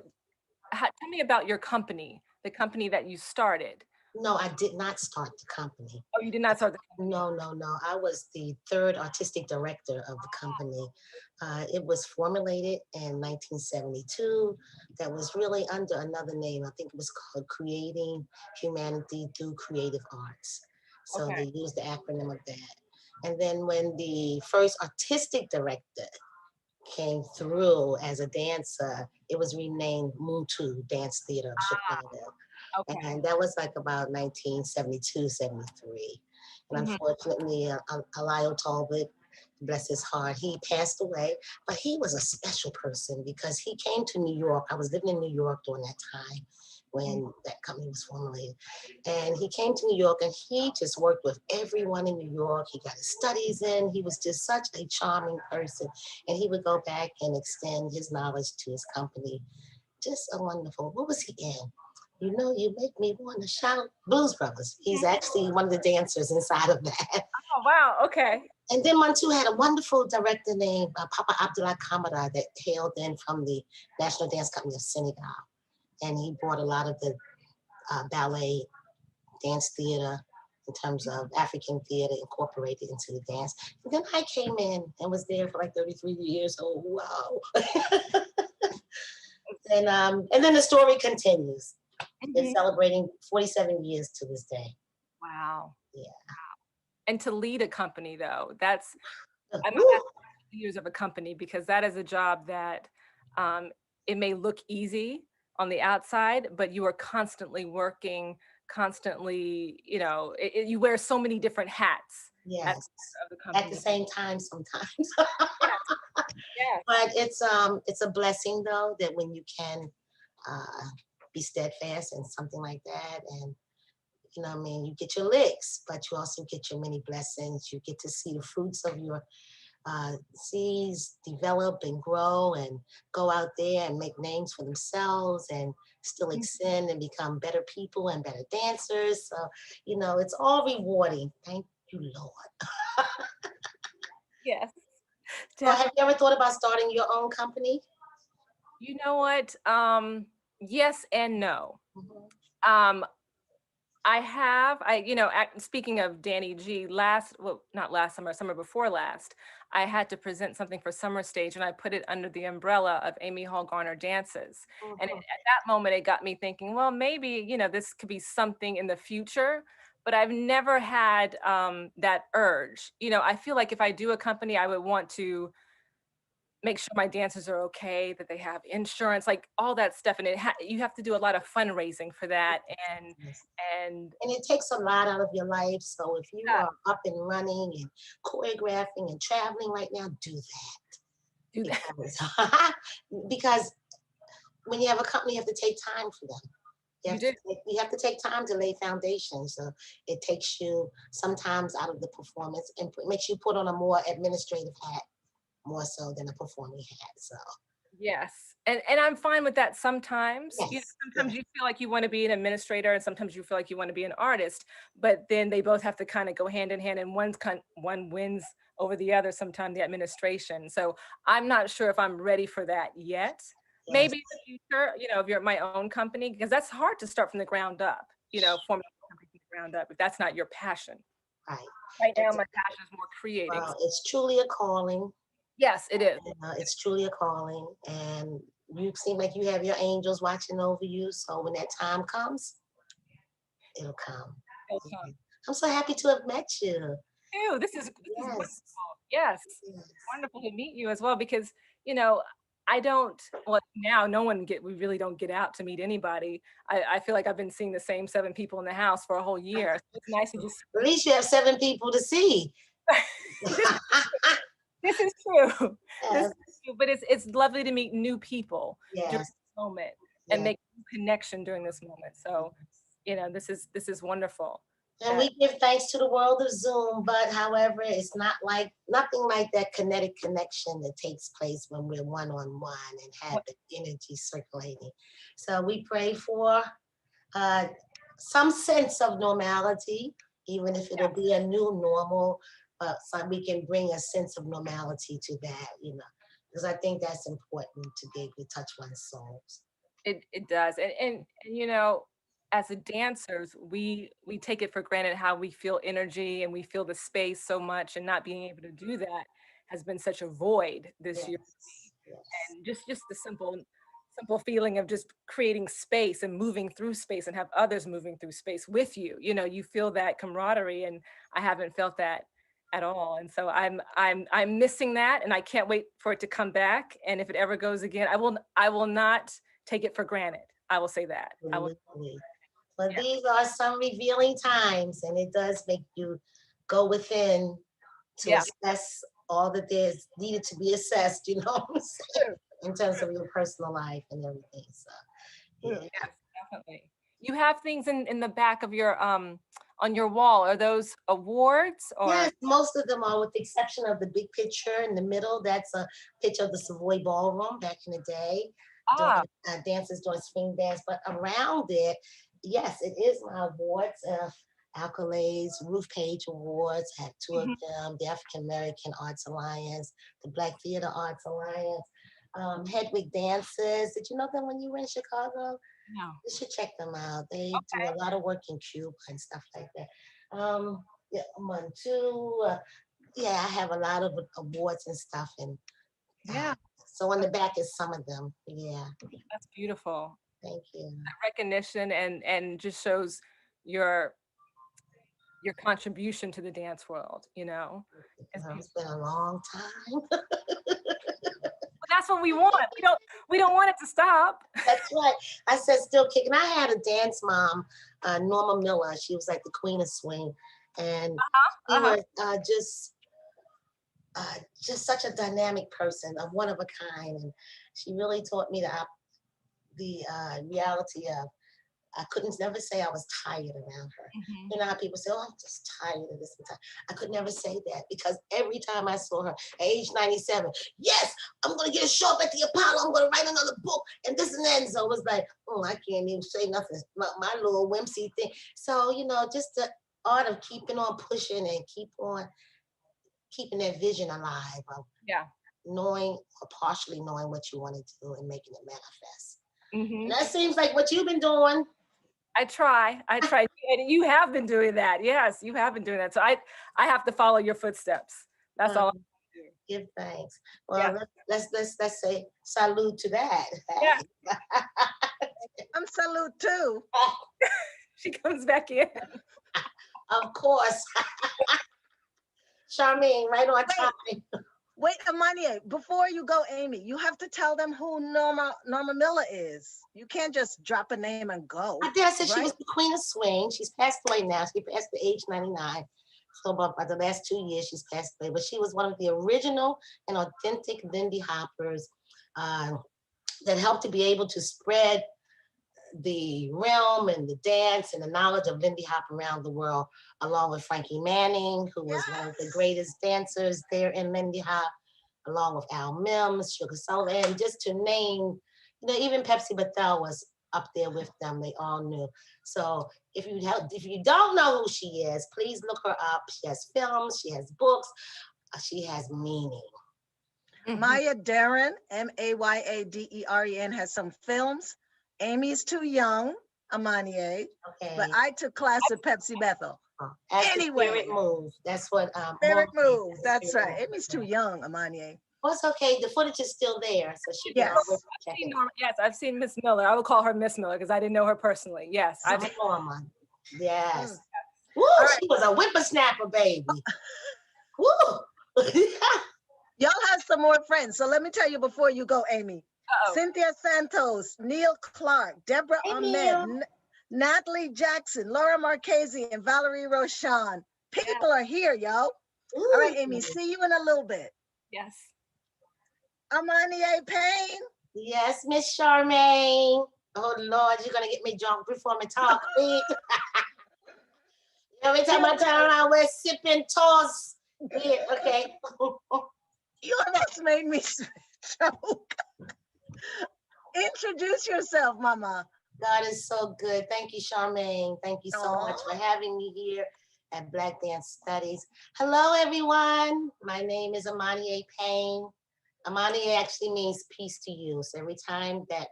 tell me about your company, the company that you started. No, I did not start the company. Oh, you did not start the company? No. I was the third artistic director of the company. It was formulated in 1972. That was really under another name. I think it was called Creating Humanity Through Creative Arts. So they used the acronym of that. And then when the first artistic director came through as a dancer, it was renamed Muntu Dance Theater of Chicago. And that was like about 1972, 73. And unfortunately, Alio Talbot, bless his heart, he passed away. But he was a special person because he came to New York. I was living in New York during that time when that company was formulated. And he came to New York and he just worked with everyone in New York. He got his studies in. He was just such a charming person. And he would go back and extend his knowledge to his company. Just a wonderful, what was he in? You know, you make me want to shout. Blues Brothers. He's actually one of the dancers inside of that. Oh, wow. Okay. And then Muntu had a wonderful director named Papa Abdullah Kamara that hailed in from the National Dance Company of Senegal. And he brought a lot of the ballet, dance theater, in terms of African theater incorporated into the dance. And then I came in and was there for like 33 years. Oh, wow. And then the story continues. It's celebrating 47 years to this day. Wow. Yeah. And to lead a company, though, that's, I'm Woo. not leaders of a company, because that is a job that it may look easy on the outside, but you are constantly working, constantly, you know, you wear so many different hats. Yes. Of the company. At the same time sometimes. Yes. But it's a blessing though, that when you can be steadfast in something like that, and you know what I mean, you get your licks, but you also get your many blessings. You get to see the fruits of your seeds develop and grow and go out there and make names for themselves and still extend and become better people and better dancers. So, you know, it's all rewarding. Thank you, Lord. Yes. So have you ever thought about starting your own company? You know what? Yes and no. Speaking of Danny G, not last summer, summer before last, I had to present something for Summer Stage, and I put it under the umbrella of Amy Hall Garner Dances. And at that moment, it got me thinking, well, maybe, you know, this could be something in the future, but I've never had that urge. You know, I feel like if I do a company, I would want to make sure my dancers are okay, that they have insurance, like all that stuff. And you have to do a lot of fundraising for that. And it takes a lot out of your life. So if you are up and running and choreographing and traveling right now, do that. do that. Because when you have a company, you have to take time for them. You have to take time to lay foundation. So it takes you sometimes out of the performance and makes you put on a more administrative hat, more so than a performing hat. So yes, and I'm fine with that sometimes. Yes. You know, sometimes you feel like you want to be an administrator, and sometimes you feel like you want to be an artist, but then they both have to kind of go hand in hand, and one wins over the other sometimes, the administration. So I'm not sure if I'm ready for that yet. Yes. Maybe in the future, you know, if you're at my own company, because that's hard to start from the ground up, you know, forming a company from the ground up, if that's not your passion. Right now, my passion is more creating. Well, it's truly a calling. Yes, it is. It's truly a calling, and you seem like you have your angels watching over you. So when that time comes, it'll come. I'm so happy to have met you. Ew, this is wonderful. Yes. Wonderful to meet you as well, because, you know, now we really don't get out to meet anybody. I feel like I've been seeing the same 7 people in the house for a whole year. So it's nice to just. At least you have 7 people to see. This is true. Yes. This is true. But it's lovely to meet new people during this moment and make a connection during this moment. So, you know, this is wonderful. And we give thanks to the world of Zoom, but however, it's nothing like that kinetic connection that takes place when we're one-on-one and have the energy circulating. So we pray for some sense of normality, even if it'll be a new normal, so we can bring a sense of normality to that, you know, because I think that's important to be able to touch one's souls. It does. And you know, as a dancers, we take it for granted how we feel energy and we feel the space so much, and not being able to do that has been such a void this year. And just the simple feeling of just creating space and moving through space and have others moving through space with you. You know, you feel that camaraderie, and I haven't felt that at all. And so I'm missing that, and I can't wait for it to come back. And if it ever goes again, I will not take it for granted. I will say that. But these are some revealing times, and it does make you go within to assess all that there's needed to be assessed, you know what I'm saying? In terms of your personal life and everything. So yes, definitely. You have things in the back of your on your wall. Are those awards? Or? Yes, most of them are, with the exception of the big picture in the middle. That's a picture of the Savoy Ballroom back in the day. Doing, dances doing swing dance, but around it, yes, it is my awards, accolades, Ruth Page Awards. I have 2 of them, the African American Arts Alliance, the Black Theater Arts Alliance, Hedwig Dances. Did you know them when you were in Chicago? No. You should check them out. They do a lot of work in Cuba and stuff like that. Yeah, I'm on two. Yeah, I have a lot of awards and stuff, and Yeah, so on the back is some of them. Yeah, that's beautiful. thank you. Recognition and just shows your your contribution to the dance world, you know. It's It's been a long time. But that's what we want. We don't want it to stop. That's right. I said still kicking. I had a dance mom, Norma Miller. She was like the queen of swing, and she Uh-huh. was just such a dynamic person, a one of a kind, and she really taught me the reality of I couldn't never say I was tired around her. Mhm. You know how people say, "Oh, I'm just tired of this." I could never say that because every time I saw her at age 97, yes, I'm gonna get a show up at the Apollo. I'm gonna write another book, and this and that. And so it was like, oh, I can't even say nothing. My little whimsy thing. So just the art of keeping on pushing and keep on keeping that vision alive of Yeah. knowing or partially knowing what you want to do and making it manifest. And Mhm. that seems like what you've been doing. I try. And you have been doing that. Yes, you have been doing that. So I have to follow your footsteps. That's all I Um, do. give thanks. Yeah. Well, let's say salute to that. Yeah. I'm salute too. She comes back in. Of course. Charmaine, right on time. Wait, Amanie, before you go, Amy, you have to tell them who Norma Miller is. You can't just drop a name and go. I did. I said she right? was the queen of swing. She's passed away now. She passed at age 99. So by the last 2 years, she's passed away. But she was one of the original and authentic Lindy Hoppers that helped to be able to spread the realm and the dance and the knowledge of Lindy Hop around the world, along with Frankie Manning, who was one of the Yes. greatest dancers there in Lindy Hop, along with Al Mims, Sugar Sullivan, and just to name, even Pepsi Bethel was up there with them. They all knew. So if you don't know who she is, please look her up. She has films, she has books, she has meaning. Maya Deren, Mayaaderen, has some films. Amy's too young, Amanie, Okay. but I took class at Pepsi Bethel. As Anyway. the spirit moves. That's what Spirit Morgan move. says, That's spirit right. moves. Amy's too young, Amanie. Well, it's okay. The footage is still there, so she can Yes. always check it. Yes, I've seen Miss Miller. I will call her Miss Miller because I didn't know her personally. Yes, I've Some Norma. Yes. Mm. Woo, All right. she was a whippersnapper, baby. Woo. Y'all have some more friends. So let me tell you before you go, Amy. Uh-oh. Cynthia Santos, Neil Clark, Deborah Hey, Ahmed, Neil. Natalie Jackson, Laura Marchese, and Valerie Roshan. People are here, yo. All right, Amy, Ooh. see you in a little bit. Yes. Amanie Payne. Yes, Miss Charmaine. Oh Lord, you're gonna get me drunk before me talk. Every time I turn around, we're sipping toast. Yeah, okay. You almost made me choke. Introduce yourself, Mama. God is so good. Thank you, Charmaine. Thank you so much for having me here at Black Dance Studies. Hello, everyone. My name is Amanie Payne. Amanie actually means peace to you. So every time that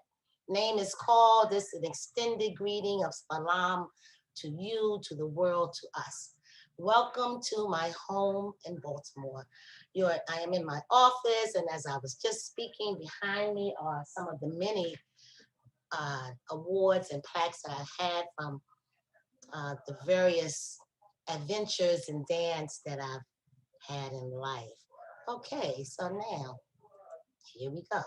name is called, this is an extended greeting of salam to you, to the world, to us. Welcome to my home in Baltimore. I am in my office, and as I was just speaking, behind me are some of the many awards and plaques that I had from the various adventures and dance that I've had in life. Okay, so now, here we go.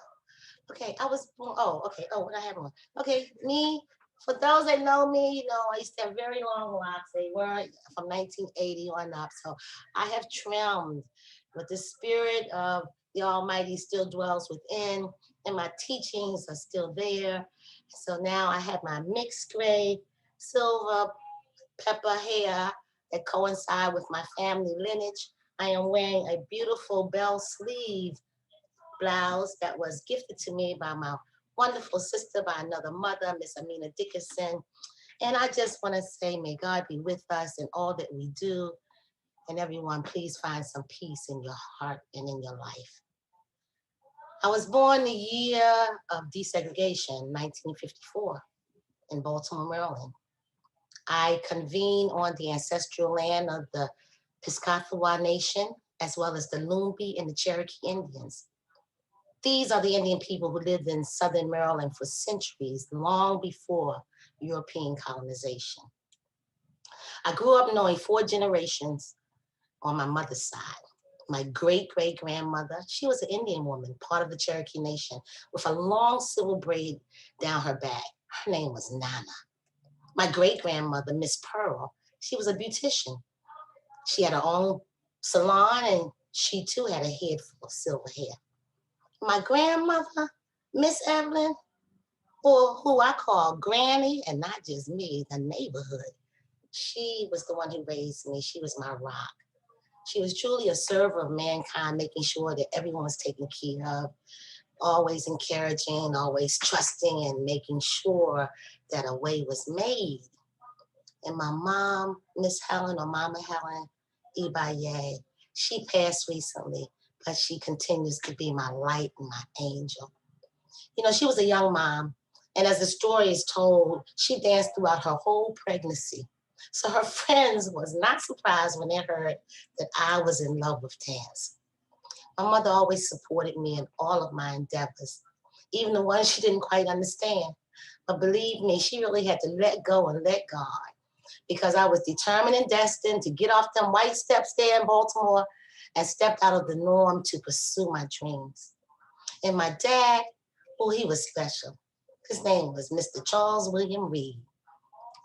Okay, I was born, what I have on. Okay, me, for those that know me, I used to have very long locks. They were from 1980 on up. So I have trimmed, but the spirit of the Almighty still dwells within, and my teachings are still there. So now I have my mixed gray, silver, pepper hair that coincide with my family lineage. I am wearing a beautiful bell sleeve blouse that was gifted to me by my wonderful sister, by another mother, Miss Amina Dickinson. And I just want to say, may God be with us in all that we do. And everyone, please find some peace in your heart and in your life. I was born the year of desegregation, 1954, in Baltimore, Maryland. I convene on the ancestral land of the Piscataqua Nation, as well as the Lumbee and the Cherokee Indians. These are the Indian people who lived in Southern Maryland for centuries, long before European colonization. I grew up knowing 4 generations on my mother's side. My great-great-grandmother, she was an Indian woman, part of the Cherokee Nation, with a long civil braid down her back. Her name was Nana. My great-grandmother, Miss Pearl, she was a beautician. She had her own salon, and she too had a head full of silver hair. My grandmother, Miss Evelyn, or who I call Granny, and not just me, the neighborhood, she was the one who raised me. She was my rock. She was truly a server of mankind, making sure that everyone was taken care of, always encouraging, always trusting, and making sure that a way was made. And my mom, Miss Helen, or Mama Helen Ibaye, she passed recently, but she continues to be my light and my angel. You know, she was a young mom, and as the story is told, she danced throughout her whole pregnancy. So her friends was not surprised when they heard that I was in love with dance. My mother always supported me in all of my endeavors, even the ones she didn't quite understand. But believe me, she really had to let go and let God, because I was determined and destined to get off them white steps there in Baltimore and stepped out of the norm to pursue my dreams. And my dad, well, he was special. His name was Mr. Charles William Reed.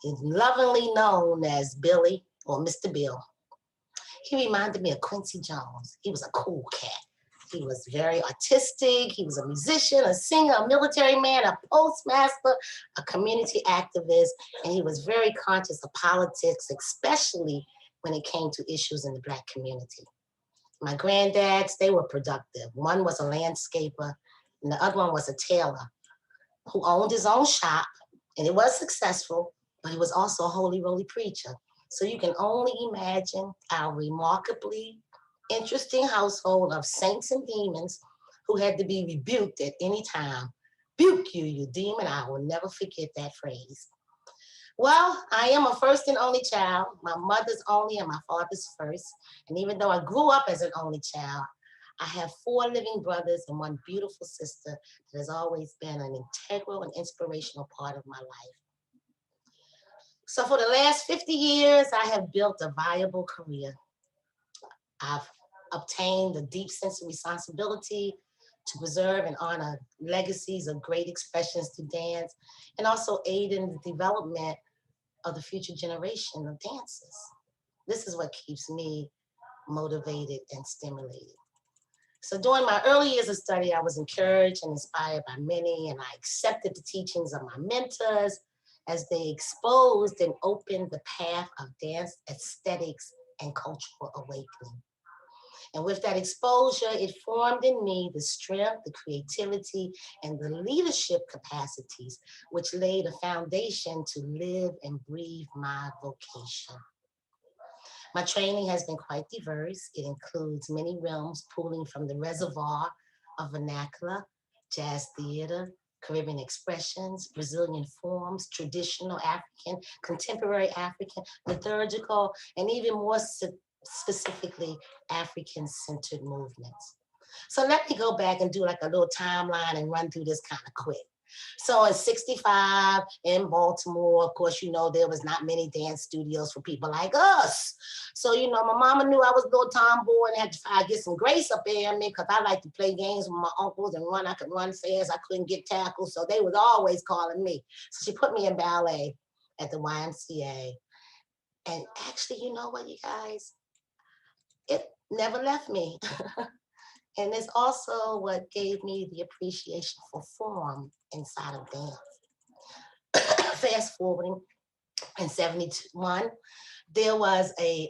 He's lovingly known as Billy or Mr. Bill. He reminded me of Quincy Jones. He was a cool cat. He was very artistic. He was a musician, a singer, a military man, a postmaster, a community activist, and he was very conscious of politics, especially when it came to issues in the Black community. My granddads, they were productive. One was a landscaper, and the other one was a tailor who owned his own shop, and it was successful, but he was also a holy roly preacher. So you can only imagine our remarkably interesting household of saints and demons who had to be rebuked at any time. Buke you, you demon. I will never forget that phrase. Well, I am a first and only child, my mother's only and my father's first. And even though I grew up as an only child, I have 4 living brothers and 1 beautiful sister that has always been an integral and inspirational part of my life. So for the last 50 years, I have built a viable career. I've obtained a deep sense of responsibility to preserve and honor legacies of great expressions to dance, and also aid in the development of the future generation of dancers. This is what keeps me motivated and stimulated. So during my early years of study, I was encouraged and inspired by many, and I accepted the teachings of my mentors as they exposed and opened the path of dance aesthetics and cultural awakening. And with that exposure, it formed in me the strength, the creativity, and the leadership capacities, which laid a foundation to live and breathe my vocation. My training has been quite diverse. It includes many realms pooling from the reservoir of vernacular, jazz theater, Caribbean expressions, Brazilian forms, traditional African, contemporary African, liturgical, and even more specifically African-centered movements. So let me go back and do like a little timeline and run through this kind of quick. So in 65 in Baltimore, of course, you know, there was not many dance studios for people like us. So, you know, my mama knew I was a little tomboy and had to get some grace up there in me because I like to play games with my uncles and run. I could run fast. I couldn't get tackled. So they was always calling me. So she put me in ballet at the YMCA. And actually, you know what, you guys? It never left me. And it's also what gave me the appreciation for form inside of dance. Fast forwarding, in 71, there was a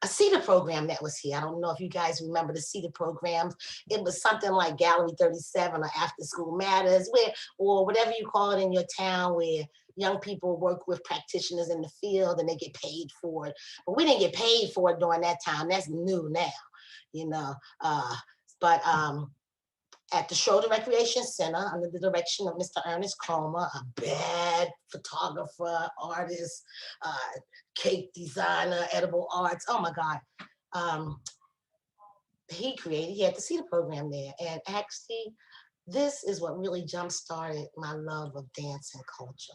CETA program that was here. I don't know if you guys remember the CETA programs. It was something like Gallery 37 or After School Matters, where, or whatever you call it in your town, where young people work with practitioners in the field and they get paid for it. But we didn't get paid for it during that time. That's new now, you know. at the Schroeder Recreation Center under the direction of Mr. Ernest Cromer, a bad photographer, artist, cake designer, edible arts. Oh my God. He had the CETA program there. And actually, this is what really jump-started my love of dance and culture.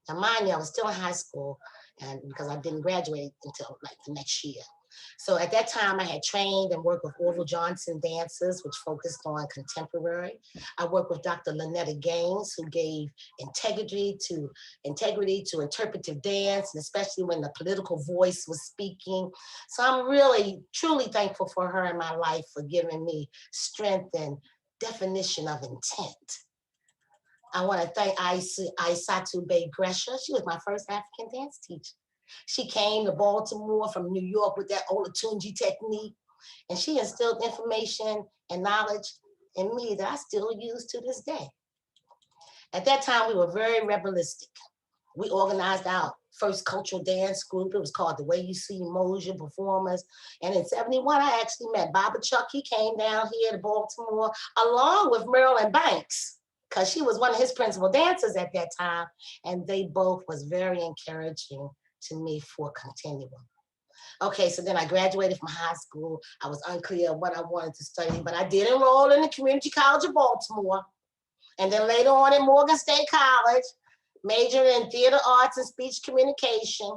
Now, mind you, I was still in high school, and because I didn't graduate until like the next year. So at that time, I had trained and worked with Orville Johnson dancers, which focused on contemporary. I worked with Dr. Lynetta Gaines, who gave integrity to interpretive dance, and especially when the political voice was speaking. So I'm really, truly thankful for her in my life for giving me strength and definition of intent. I want to thank Aisatu Bay Gresha. She was my first African dance teacher. She came to Baltimore from New York with that Olatunji technique, and she instilled information and knowledge in me that I still use to this day. At that time, we were very rebelistic. We organized our first cultural dance group. It was called The Way You See Moja Performers. And in '71, I actually met Baba Chuck. He came down here to Baltimore along with Marilyn Banks, because she was one of his principal dancers at that time. And they both was very encouraging to me for continuum. Okay, so then I graduated from high school. I was unclear what I wanted to study, but I did enroll in the Community College of Baltimore. And then later on at Morgan State College, majored in theater arts and speech communication.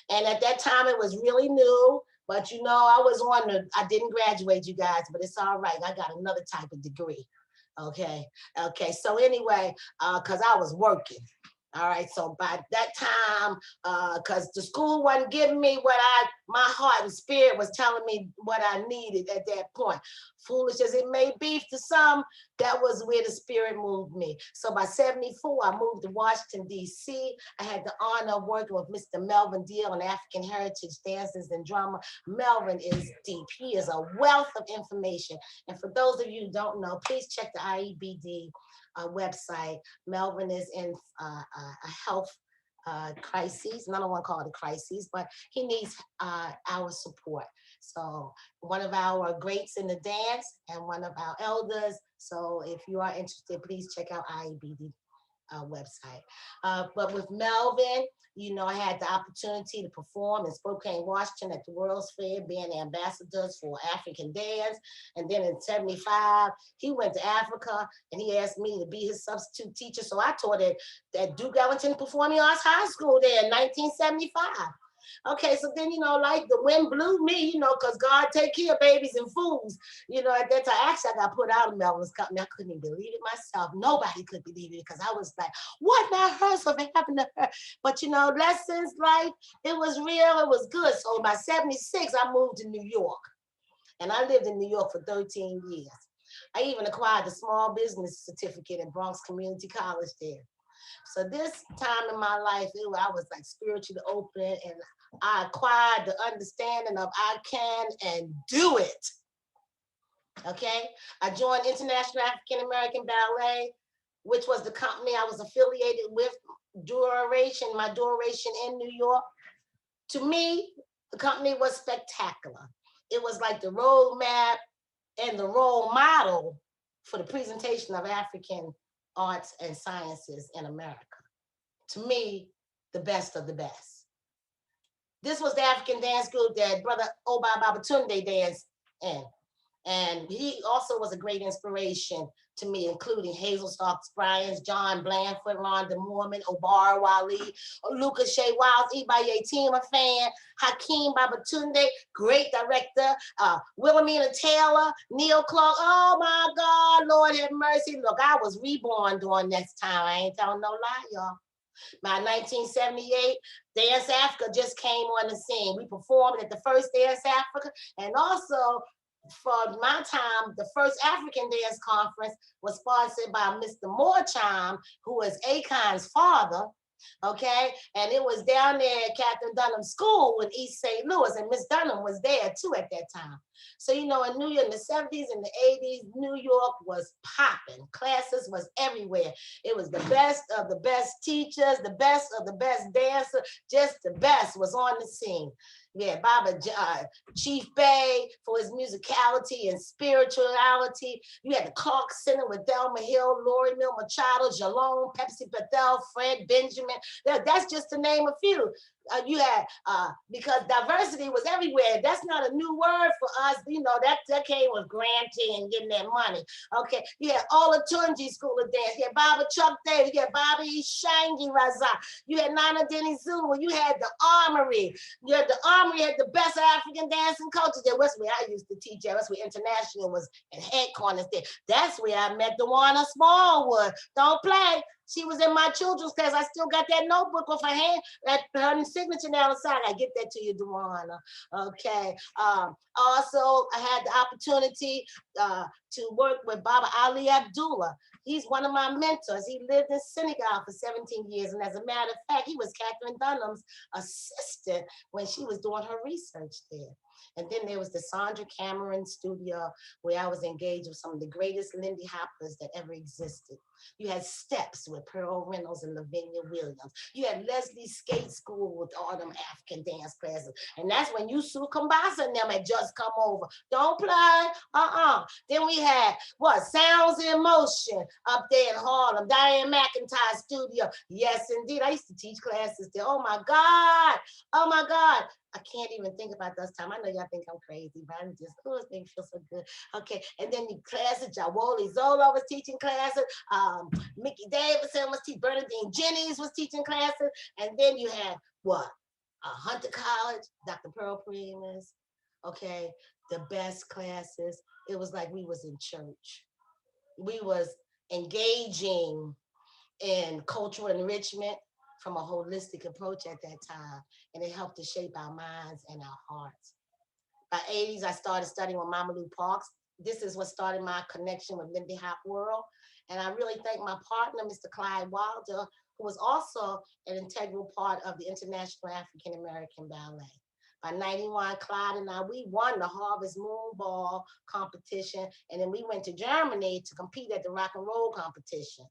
And at that time it was really new, but you know, I didn't graduate, you guys, but it's all right. I got another type of degree. Okay, so anyway, because I was working. All right, so by that time, because the school wasn't giving me what my heart and spirit was telling me what I needed at that point. Foolish as it may be to some, that was where the spirit moved me. So by '74, I moved to Washington, D.C. I had the honor of working with Mr. Melvin Deal on African heritage dances and drama. Melvin is deep. He is a wealth of information. And for those of you who don't know, please check the IEBD website. Melvin is in a health crises. I don't want to call it a crisis, but he needs our support. So one of our greats in the dance and one of our elders. So if you are interested, please check out IEBD website. But with Melvin, you know, I had the opportunity to perform in Spokane, Washington at the World's Fair, being ambassadors for African dance. And then in '75, he went to Africa and he asked me to be his substitute teacher. So I taught at Duke Ellington Performing Arts High School there in 1975. Okay, so then, you know, like the wind blew me, you know, because God take care of babies and fools. You know, at that time, actually, I got put out of Melvin's company. I couldn't even believe it myself. Nobody could believe it because I was like, what now hurts what happened to her? But, you know, lessons, life, it was real, it was good. So by '76, I moved to New York. And I lived in New York for 13 years. I even acquired a small business certificate at Bronx Community College there. So this time in my life, I was like spiritually open, and I acquired the understanding of I can and do it. Okay, I joined International African American Ballet, which was the company I was affiliated with my duration in New York. To me, the company was spectacular. It was like the roadmap and the role model for the presentation of African arts and sciences in America. To me, the best of the best. This was the African dance group that Brother Oba Babatunde danced in. And he also was a great inspiration to me, including Hazel Starks Bryans, John Blandford, Rhonda Mormon, Obar Wali, Lucas Shea Wiles, Ibaye Tima Fan, Hakeem Babatunde, great director, Wilhelmina Taylor, Neil Clark. Oh my God, Lord have mercy. Look, I was reborn during this time. I ain't telling no lie, y'all. By 1978, Dance Africa just came on the scene. We performed at the first Dance Africa, and also for my time, the first African Dance Conference was sponsored by Mr. Moorcham, who is Akon's father, okay? And it was down there at Catherine Dunham School in East St. Louis, and Miss Dunham was there too at that time. So, you know, in New York in the 70s and the 80s, New York was popping. Classes was everywhere. It was the best of the best teachers, the best of the best dancers, just the best was on the scene. Yeah, Chief Bay for his musicality and spirituality. You had the Clark Center with Thelma Hill, Lori Mill Machado, Jalone, Pepsi Patel, Fred Benjamin. That's just to name a few. You had because diversity was everywhere. That's not a new word for us. You know, that came with granting and getting that money. Okay, you had Ola Tunji School of Dance. You had Baba Chuck Davis. You had Bobby Shangi Raza. You had Nana Denny Zulu. You had the Armory. You had the Armory had the best African dancing coaches. There was where I used to teach. That's where International was at headquarters there. That's where I met Dewana Smallwood. Don't play. She was in my children's class. I still got that notebook with her hand, her signature down the side. I get that to you, Dewana. Okay. Also, I had the opportunity to work with Baba Ali Abdullah. He's one of my mentors. He lived in Senegal for 17 years. And as a matter of fact, he was Catherine Dunham's assistant when she was doing her research there. And then there was the Sandra Cameron studio where I was engaged with some of the greatest Lindy Hoppers that ever existed. You had Steps with Pearl Reynolds and Lavinia Williams. You had Leslie Skate School with all them African dance classes. And that's when Yusuf Kambasa and them had just come over. Don't play, Then we had, Sounds in Motion up there in Harlem. Diane McIntyre studio. Yes, indeed. I used to teach classes there. Oh my God. I can't even think about those times. I know y'all think I'm crazy, but I'm just, it makes me feel so good. Okay, and then the classes, Jawoli Zola was teaching classes. Mickey Davidson was teaching, Bernadine Jennings was teaching classes. And then you had Hunter College, Dr. Pearl Primus. Okay, the best classes. It was like we was in church. We was engaging in cultural enrichment from a holistic approach at that time. And it helped to shape our minds and our hearts. By 80s, I started studying with Mamadou Parks. This is what started my connection with Lindy Hop World. And I really thank my partner, Mr. Clyde Wilder, who was also an integral part of the International African American Ballet. By 91, Clyde and I, we won the Harvest Moon Ball competition. And then we went to Germany to compete at the rock and roll competition.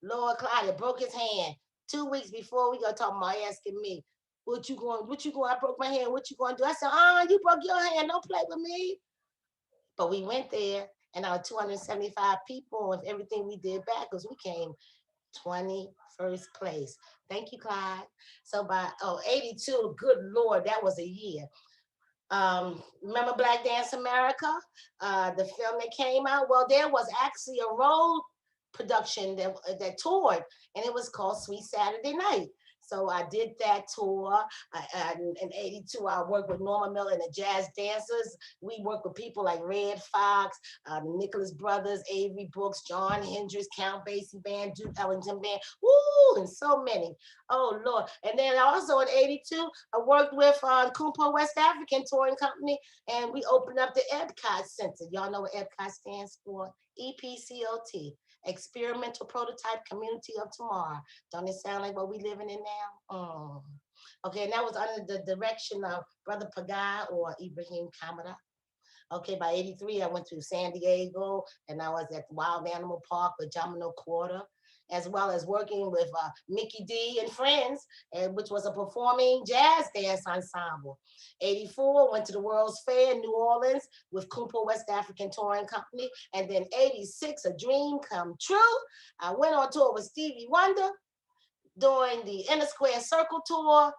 Lord Clyde, it broke his hand. 2 weeks before, we gonna talk about asking me, what you going, I broke my hand, what you going to do? I said, you broke your hand, don't play with me. But we went there, and our 275 people, with everything we did back, because we came 21st place. Thank you, Clyde. So by 82, good Lord, that was a year. Remember Black Dance America? The film that came out? Well, there was actually a road production that toured, and it was called Sweet Saturday Night. So I did that tour. In 82, I worked with Norma Miller and the Jazz Dancers. We worked with people like Red Fox, the Nicholas Brothers, Avery Brooks, John Hendricks, Count Basie Band, Duke Ellington Band, and so many. Oh, Lord. And then also in 82, I worked with Kumpo West African Touring Company, and we opened up the Epcot Center. Y'all know what Epcot stands for? EPCOT. Experimental Prototype Community of Tomorrow. Don't it sound like what we living in now? Okay, and that was under the direction of Brother Pagai or Ibrahim Kamara. Okay, by 83, I went to San Diego, and I was at the Wild Animal Park with Jamino Quarter, as well as working with Mickey D and Friends, which was a performing jazz dance ensemble. 84, went to the World's Fair in New Orleans with Kumpo West African Touring Company. And then 86, a dream come true. I went on tour with Stevie Wonder during the Inner Square Circle tour.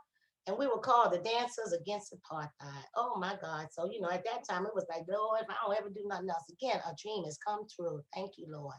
And we were called the Dancers Against Apartheid. Oh my God. So, you know, at that time, it was like, Lord, if I don't ever do nothing else again, a dream has come true. Thank you, Lord.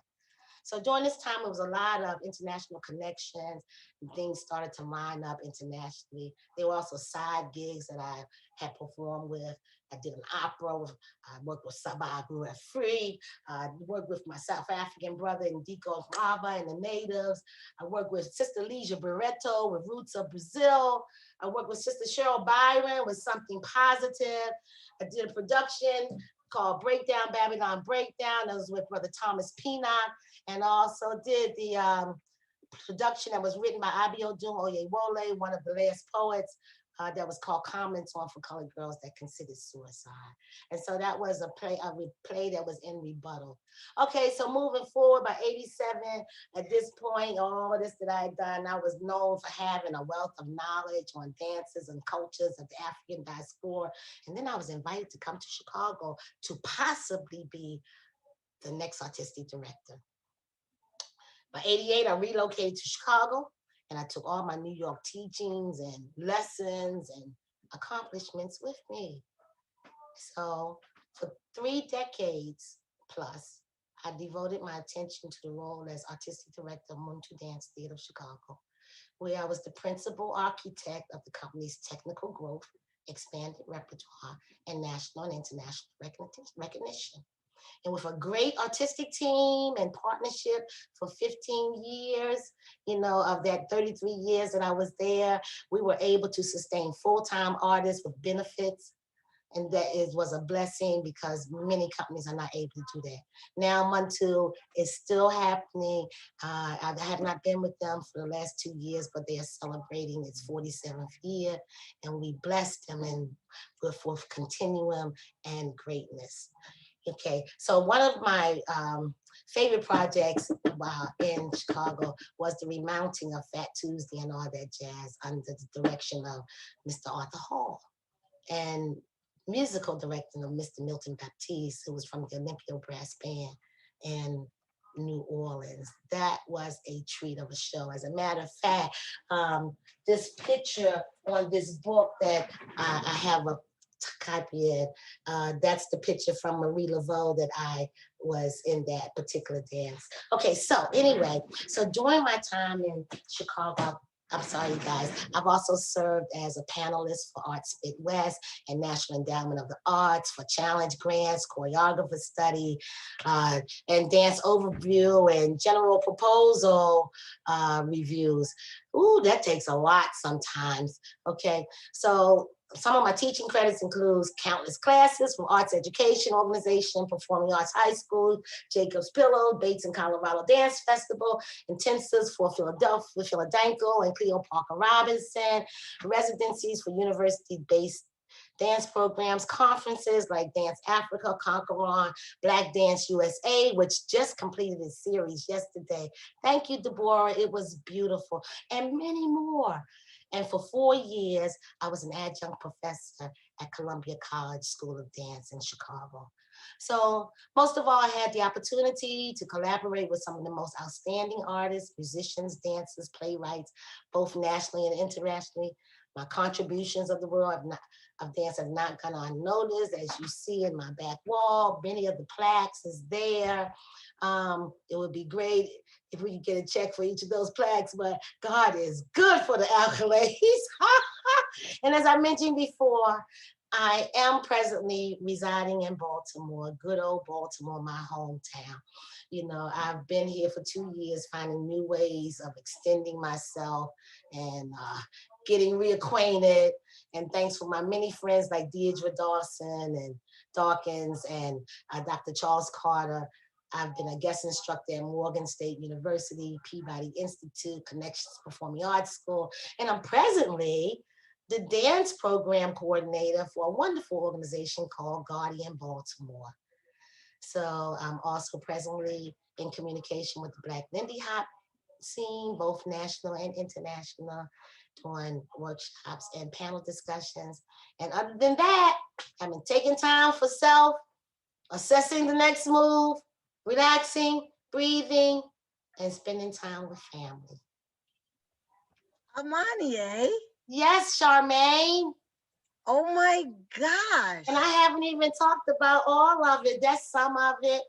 So during this time, it was a lot of international connections, and things started to line up internationally. There were also side gigs that I had performed with. I did an opera. I worked with Sabah Grew Free. I worked with my South African brother Ndiko Rava and the Natives. I worked with Sister Ligia Barreto with Roots of Brazil. I worked with Sister Cheryl Byron with Something Positive. I did a production called Breakdown, Babylon Breakdown. That was with Brother Thomas Peanut. And also did the production that was written by Abiodun Oyewole, one of the last poets that was called Comments on for Colored Girls That Considered Suicide. And so that was a play that was in rebuttal. Okay, so moving forward, by 87, at this point, all this that I had done, I was known for having a wealth of knowledge on dances and cultures of the African diaspora. And then I was invited to come to Chicago to possibly be the next artistic director. By 88, I relocated to Chicago, and I took all my New York teachings and lessons and accomplishments with me. So for 3 decades plus, I devoted my attention to the role as artistic director of Muntu Dance Theater of Chicago, where I was the principal architect of the company's technical growth, expanded repertoire, and national and international recognition. And with a great artistic team and partnership for 15 years, of that 33 years that I was there, we were able to sustain full-time artists with benefits. And that was a blessing because many companies are not able to do that. Now Muntu is still happening. I have not been with them for the last 2 years, but they are celebrating its 47th year. And we bless them and with continuum and greatness. Okay, so one of my favorite projects in Chicago was the remounting of Fat Tuesday and all that jazz under the direction of Mr. Arthur Hall and musical director of Mr. Milton Baptiste, who was from the Olympia Brass Band in New Orleans. That was a treat of a show. As a matter of fact, this picture on this book that I have a copy of, that's the picture from Marie Laveau that I was in that particular dance. Okay, so anyway, so during my time in Chicago, I'm sorry, guys, I've also served as a panelist for Arts Midwest and National Endowment of the Arts for challenge grants, choreographer study, and dance overview and general proposal reviews. Ooh, that takes a lot sometimes, okay? So some of my teaching credits includes countless classes from Arts Education Organization, Performing Arts High School, Jacob's Pillow, Bates and Colorado Dance Festival, intensives for Philadelphia, Philadanco and Cleo Parker Robinson, residencies for university-based dance programs, conferences like Dance Africa, Conquer On, Black Dance USA, which just completed its series yesterday. Thank you, Deborah. It was beautiful, and many more. And for 4 years, I was an adjunct professor at Columbia College School of Dance in Chicago. So most of all, I had the opportunity to collaborate with some of the most outstanding artists, musicians, dancers, playwrights, both nationally and internationally. My contributions of the world of dance have not gone unnoticed. As you see in my back wall, many of the plaques is there. It would be great if we could get a check for each of those plaques, but God is good for the accolades. And as I mentioned before, I am presently residing in Baltimore, good old Baltimore, my hometown. I've been here for 2 years, finding new ways of extending myself and getting reacquainted. And thanks for my many friends like Deidre Dawkins and Dr. Charles Carter. I've been a guest instructor at Morgan State University, Peabody Institute, Connections Performing Arts School, and I'm presently the dance program coordinator for a wonderful organization called Guardian Baltimore. So I'm also presently in communication with the Black Lindy Hop scene, both national and international, doing workshops and panel discussions. And other than that, I've been taking time for self, assessing the next move, relaxing, breathing, and spending time with family. Amanie. Yes, Charmaine. Oh my gosh. And I haven't even talked about all of it. That's some of it.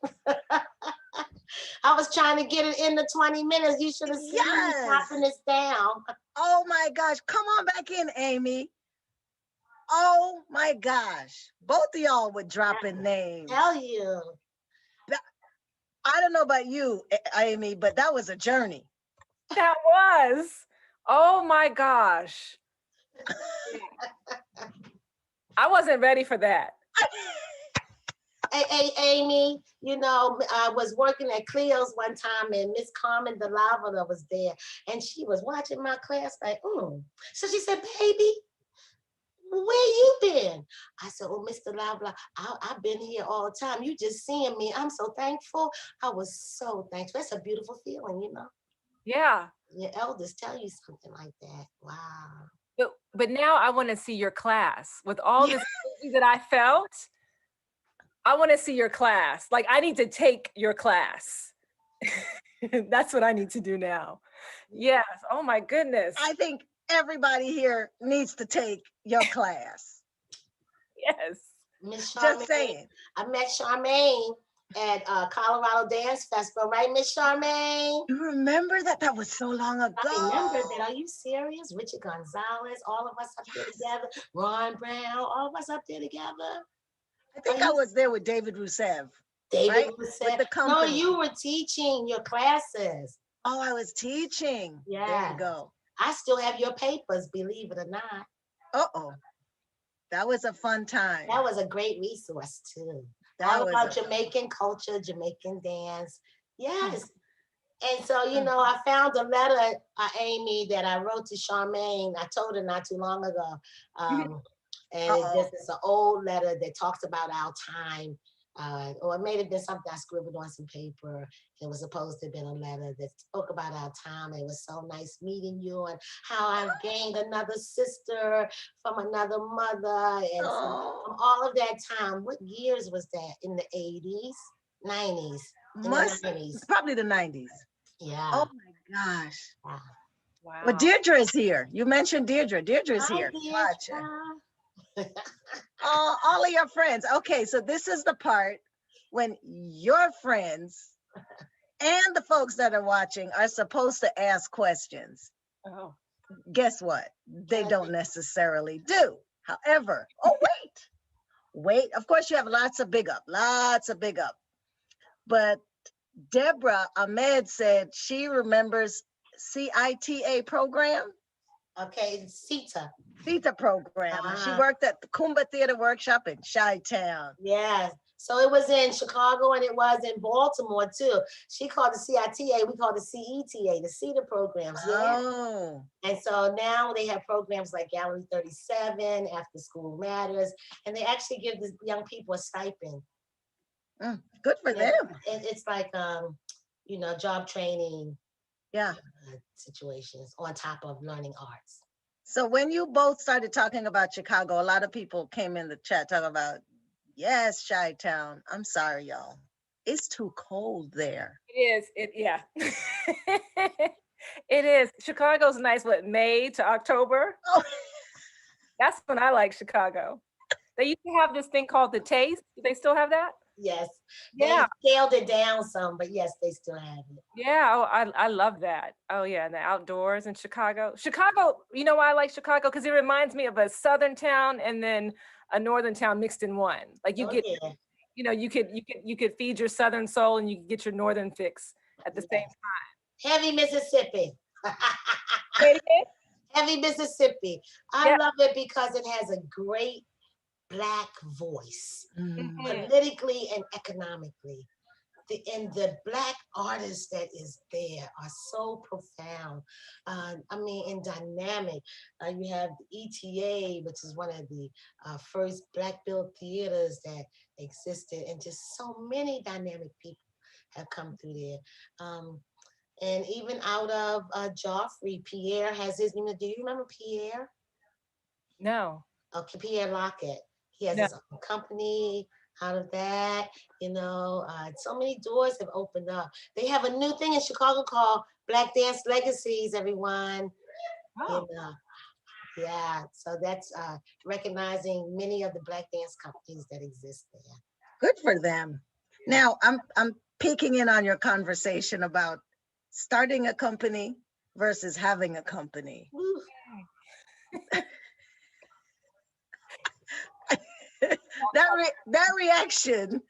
I was trying to get it in the 20 minutes. You should have seen me chopping this down. Oh my gosh. Come on back in, Amy. Oh my gosh. Both of y'all were dropping names. Tell you. I don't know about you, Amy, but that was a journey. That was. Oh my gosh. I wasn't ready for that. Hey, Amy, I was working at Cleo's one time and Miss Carmen DeLava was there and she was watching my class like, So she said, baby, where you been? I said, oh, Mr. Blah, blah, I've been here all the time. You just seeing me. I'm so thankful. I was so thankful. That's a beautiful feeling, you know? Yeah. Your elders tell you something like that. Wow. But now I want to see your class with all this energy that I felt. I want to see your class. Like, I need to take your class. That's what I need to do now. Yes. Oh my goodness. I think everybody here needs to take your class. Yes. Miss Charmaine, Just saying. I met Charmaine at Colorado Dance Festival, right, Miss Charmaine? You remember that? That was so long ago. I remember that. Are you serious? Richard Gonzalez, all of us up there together. Ron Brown, all of us up there together. I think I was there with David Rousseff. Right? With the company. No, you were teaching your classes. Oh, I was teaching. Yeah. There you go. I still have your papers, believe it or not. Uh-oh. That was a fun time. That was a great resource too. That all was about Jamaican culture, Jamaican dance. Yes. And so, you Mm. know, I found a letter, Amy, that I wrote to Charmaine. I told her not too long ago. And it's an old letter that talks about our time. Or it may have been something I scribbled on some paper. It was supposed to have been a letter that spoke about our time. It was so nice meeting you and how I've gained another sister from another mother. And so from all of that time, what years was that? In the 80s, 90s? In the 90s. Probably the 90s. Yeah. Oh my gosh. Wow. Wow. Well, Deirdre is here. You mentioned Deirdre. Deirdre's Hi, here. Deirdre. All of your friends. Okay, so this is the part when your friends and the folks that are watching are supposed to ask questions. Oh. Guess what? They don't necessarily do. However, wait. Of course, you have lots of big up. But Deborah Ahmed said she remembers CITA program. Okay, CITA program. She worked at the Kumba Theater Workshop in Chi-Town. Yeah. So it was in Chicago and it was in Baltimore too. She called it CITA, we called it CETA, the CETA programs. Yeah. Oh. And so now they have programs like Gallery 37, After School Matters, and they actually give the young people a stipend. Good for them. It's like, you know, job training. Yeah. Situations on top of learning arts. So when you both started talking about Chicago, a lot of people came in the chat talking about, yes, Chi-Town. I'm sorry, y'all. It's too cold there. It is. Yeah. It is. Chicago's nice, what, May to October? Oh. That's when I like Chicago. They used to have this thing called the Taste. Do they still have that? Yes. Yeah. They scaled it down some, but yes, they still have it. Yeah. Oh, I love that. Oh yeah. And the outdoors in Chicago. Chicago, you know why I like Chicago? Because it reminds me of a southern town and then a northern town mixed in one. Like you you know, you could feed your southern soul and you could get your northern fix at the same time. Heavy Mississippi. Heavy Mississippi. I love it because it has a great Black voice, politically and economically. The Black artists that is there are so profound. I mean, and dynamic. You have the ETA, which is one of the first Black-built theaters that existed, and just so many dynamic people have come through there. And even out of Joffrey, Pierre has his name. Do you remember Pierre? No. Okay, Pierre Lockett. He has his own company out of that, you know. So many doors have opened up. They have a new thing in Chicago called Black Dance Legacies, everyone. Oh. And, yeah, so that's recognizing many of the Black dance companies that exist there. Good for them. Now, I'm peeking in on your conversation about starting a company versus having a company. That reaction,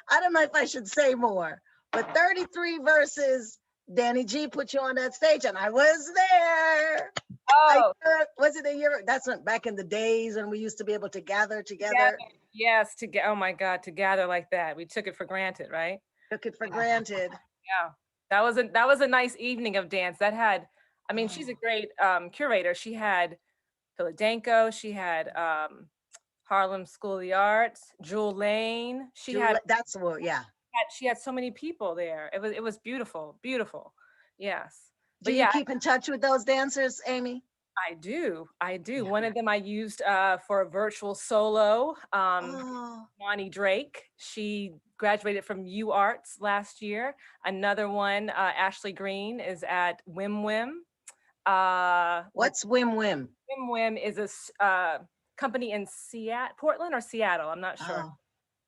I don't know if I should say more, but 33 versus Danny G put you on that stage and I was there. Oh. Was it a year? That's back in the days when we used to be able to gather together. Yes, oh my God, to gather like that. We took it for granted, right? Took it for granted. Yeah, that was a nice evening of dance. That had, I mean, she's a great curator. She had Philadelphia. She had Harlem School of the Arts, Jewel Lane. That's what, yeah. She had so many people there. It was beautiful, beautiful. Yes. Do But you yeah, keep in touch with those dancers, Amy? I do. Yeah. One of them I used for a virtual solo. Oh, Monty Drake. She graduated from U Arts last year. Another one, Ashley Green, is at Wim Wim. what's Wim Wim? Wim Wim is a company in Portland or Seattle. I'm not sure.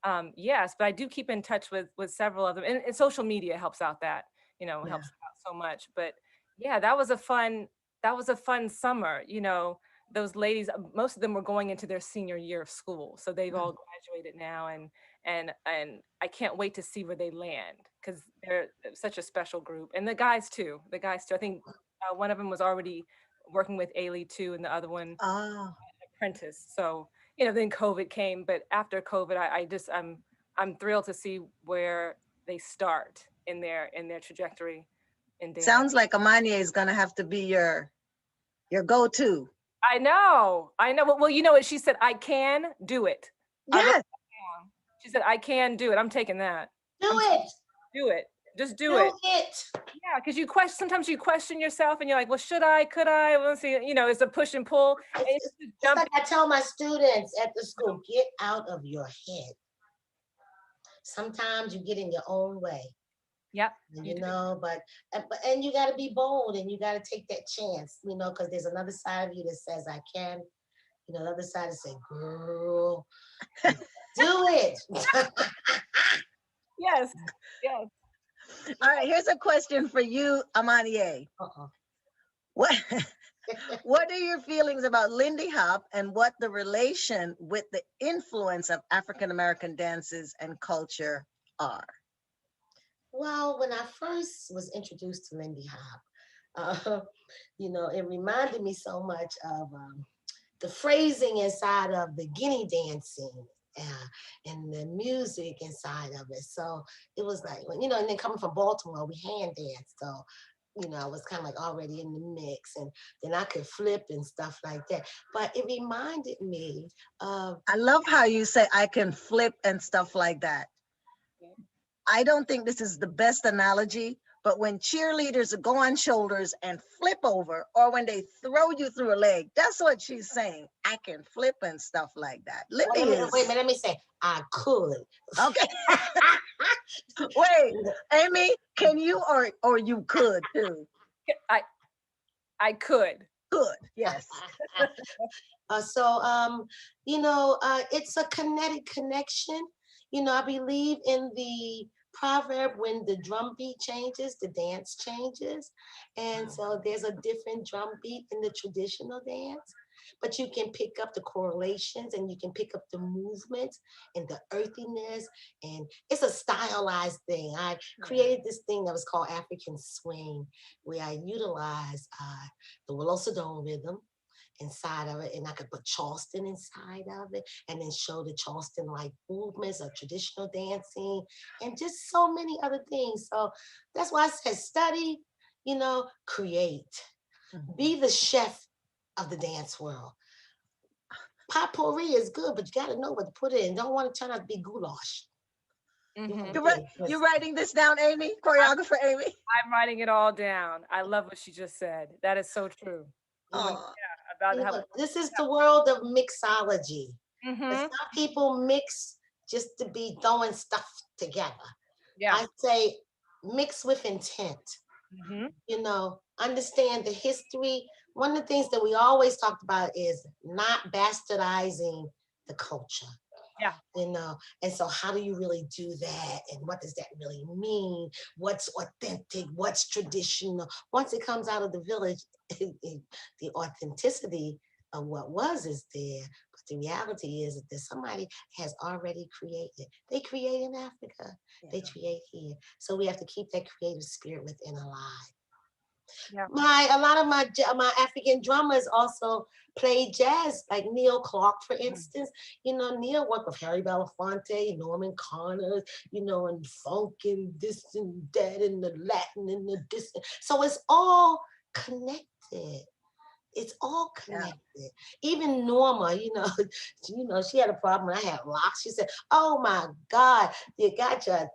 Oh, Yes, but I do keep in touch with several of them, and social media helps out. That yeah. helps out so much. But yeah, that was a fun summer. Those ladies, most of them were going into their senior year of school, so they've all graduated now, and I can't wait to see where they land because they're such a special group, and the guys too. I think one of them was already working with Ailey too, and the other one Oh, apprentice. So then COVID came, but after COVID, I'm thrilled to see where they start in their trajectory in dance. sounds like Amaniya is gonna have to be your go-to. I know. Well, you know what she said? I can do it. Yes. She said, I can do it. I'm taking that. Do it. Do it. Just do Do it. it. Yeah, because sometimes you question yourself and you're like, well, should I, could I? Well, let's see, it's a push and pull. It's like I tell my students at the school, get out of your head. Sometimes you get in your own way. Yep. And you got to be bold and you got to take that chance, because there's another side of you that says, I can, the other side is saying, girl, do it. Yes. All right, here's a question for you, Amaniye. What are your feelings about Lindy Hop and what the relation with the influence of African American dances and culture are? Well, when I first was introduced to Lindy Hop, it reminded me so much of the phrasing inside of the guinea dancing and the music inside of it. So it was like, and then coming from Baltimore, we hand dance. So, I was kind of like already in the mix, and then I could flip and stuff like that. But it reminded me of. I love how you say I can flip and stuff like that. I don't think this is the best analogy, but when cheerleaders go on shoulders and flip over, or when they throw you through a leg, that's what she's saying. I can flip and stuff like that. Wait a minute, let me say, I could. Okay. Wait, Amy, can you or you could too? I could. Good, yes. It's a kinetic connection. I believe in the proverb, when the drum beat changes, the dance changes. And so there's a different drum beat in the traditional dance, but you can pick up the correlations and you can pick up the movements and the earthiness. And it's a stylized thing. I created this thing that was called African Swing, where I utilized the Willow Sedone rhythm inside of it, and I could put Charleston inside of it and then show the Charleston like movements of traditional dancing and just so many other things. So that's why I said study, create, be the chef of the dance world. Potpourri is good, but you got to know what to put in. Don't want to turn out to be goulash. You're writing this down, Amy, choreographer Amy? I'm writing it all down. I love what she just said. That is so true. This is the world of mixology. Some people mix just to be throwing stuff together. Yeah. I say mix with intent. Understand the history. One of the things that we always talked about is not bastardizing the culture. Yeah. And so how do you really do that? And what does that really mean? What's authentic? What's traditional? Once it comes out of the village, the authenticity of what was is there. But the reality is that somebody has already created. They create in Africa. Yeah. They create here. So we have to keep that creative spirit within alive. Yeah. A lot of my African drummers also play jazz, like Neil Clark, for instance. Neil worked with Harry Belafonte, Norman Connors, and funk and this and that and the Latin and the this. So it's all connected. It's all Yeah. connected. Even Norma, she had a problem when I had locks. She said, "Oh my God, you got your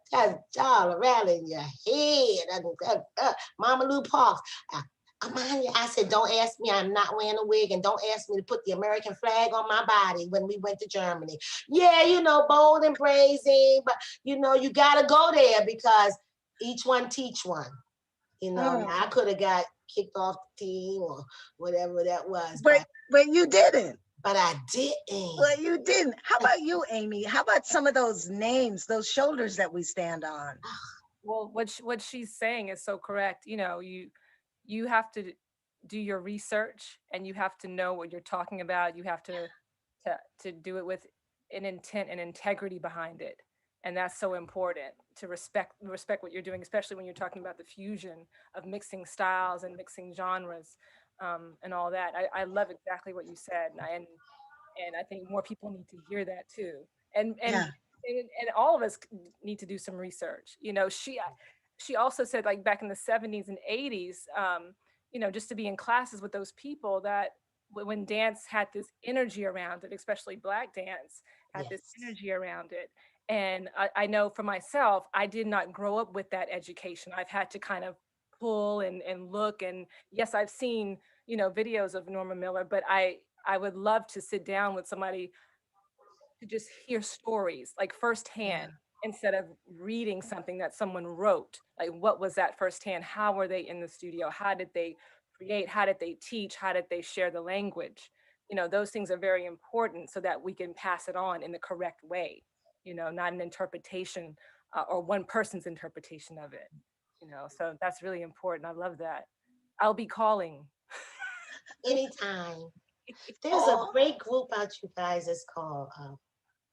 doll around in your head." Mama Lou Parks. Amania, I said, "Don't ask me. I'm not wearing a wig, and don't ask me to put the American flag on my body when we went to Germany." Yeah, bold and brazen, but you gotta go there because each one teach one. I could have got kicked off the team or whatever that was, but you didn't. But I didn't. Well, you didn't. How about you, Amy? How about some of those names, those shoulders that we stand on? Well, what she's saying is so correct. You have to do your research, and you have to know what you're talking about. You have to do it with an intent and integrity behind it. And that's so important, to respect what you're doing, especially when you're talking about the fusion of mixing styles and mixing genres, and all that. I love exactly what you said, and I think more people need to hear that too. And all of us need to do some research. She also said, like, back in the 70s and 80s, just to be in classes with those people, that when dance had this energy around it, especially Black dance had this energy around it. And I know for myself, I did not grow up with that education. I've had to kind of pull and look. And yes, I've seen, videos of Norma Miller, but I would love to sit down with somebody to just hear stories, like firsthand, instead of reading something that someone wrote. Like, what was that firsthand? How were they in the studio? How did they create? How did they teach? How did they share the language? Those things are very important so that we can pass it on in the correct way, not an interpretation or one person's interpretation of it, so that's really important. I love that. I'll be calling. Anytime. There's a great group out, you guys. It's called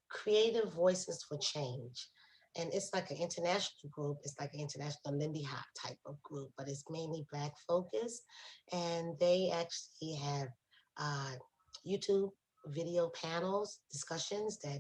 Creative Voices for Change. And it's like an international group. It's like an international Lindy Hop type of group, but it's mainly Black focused. And they actually have YouTube video panels, discussions that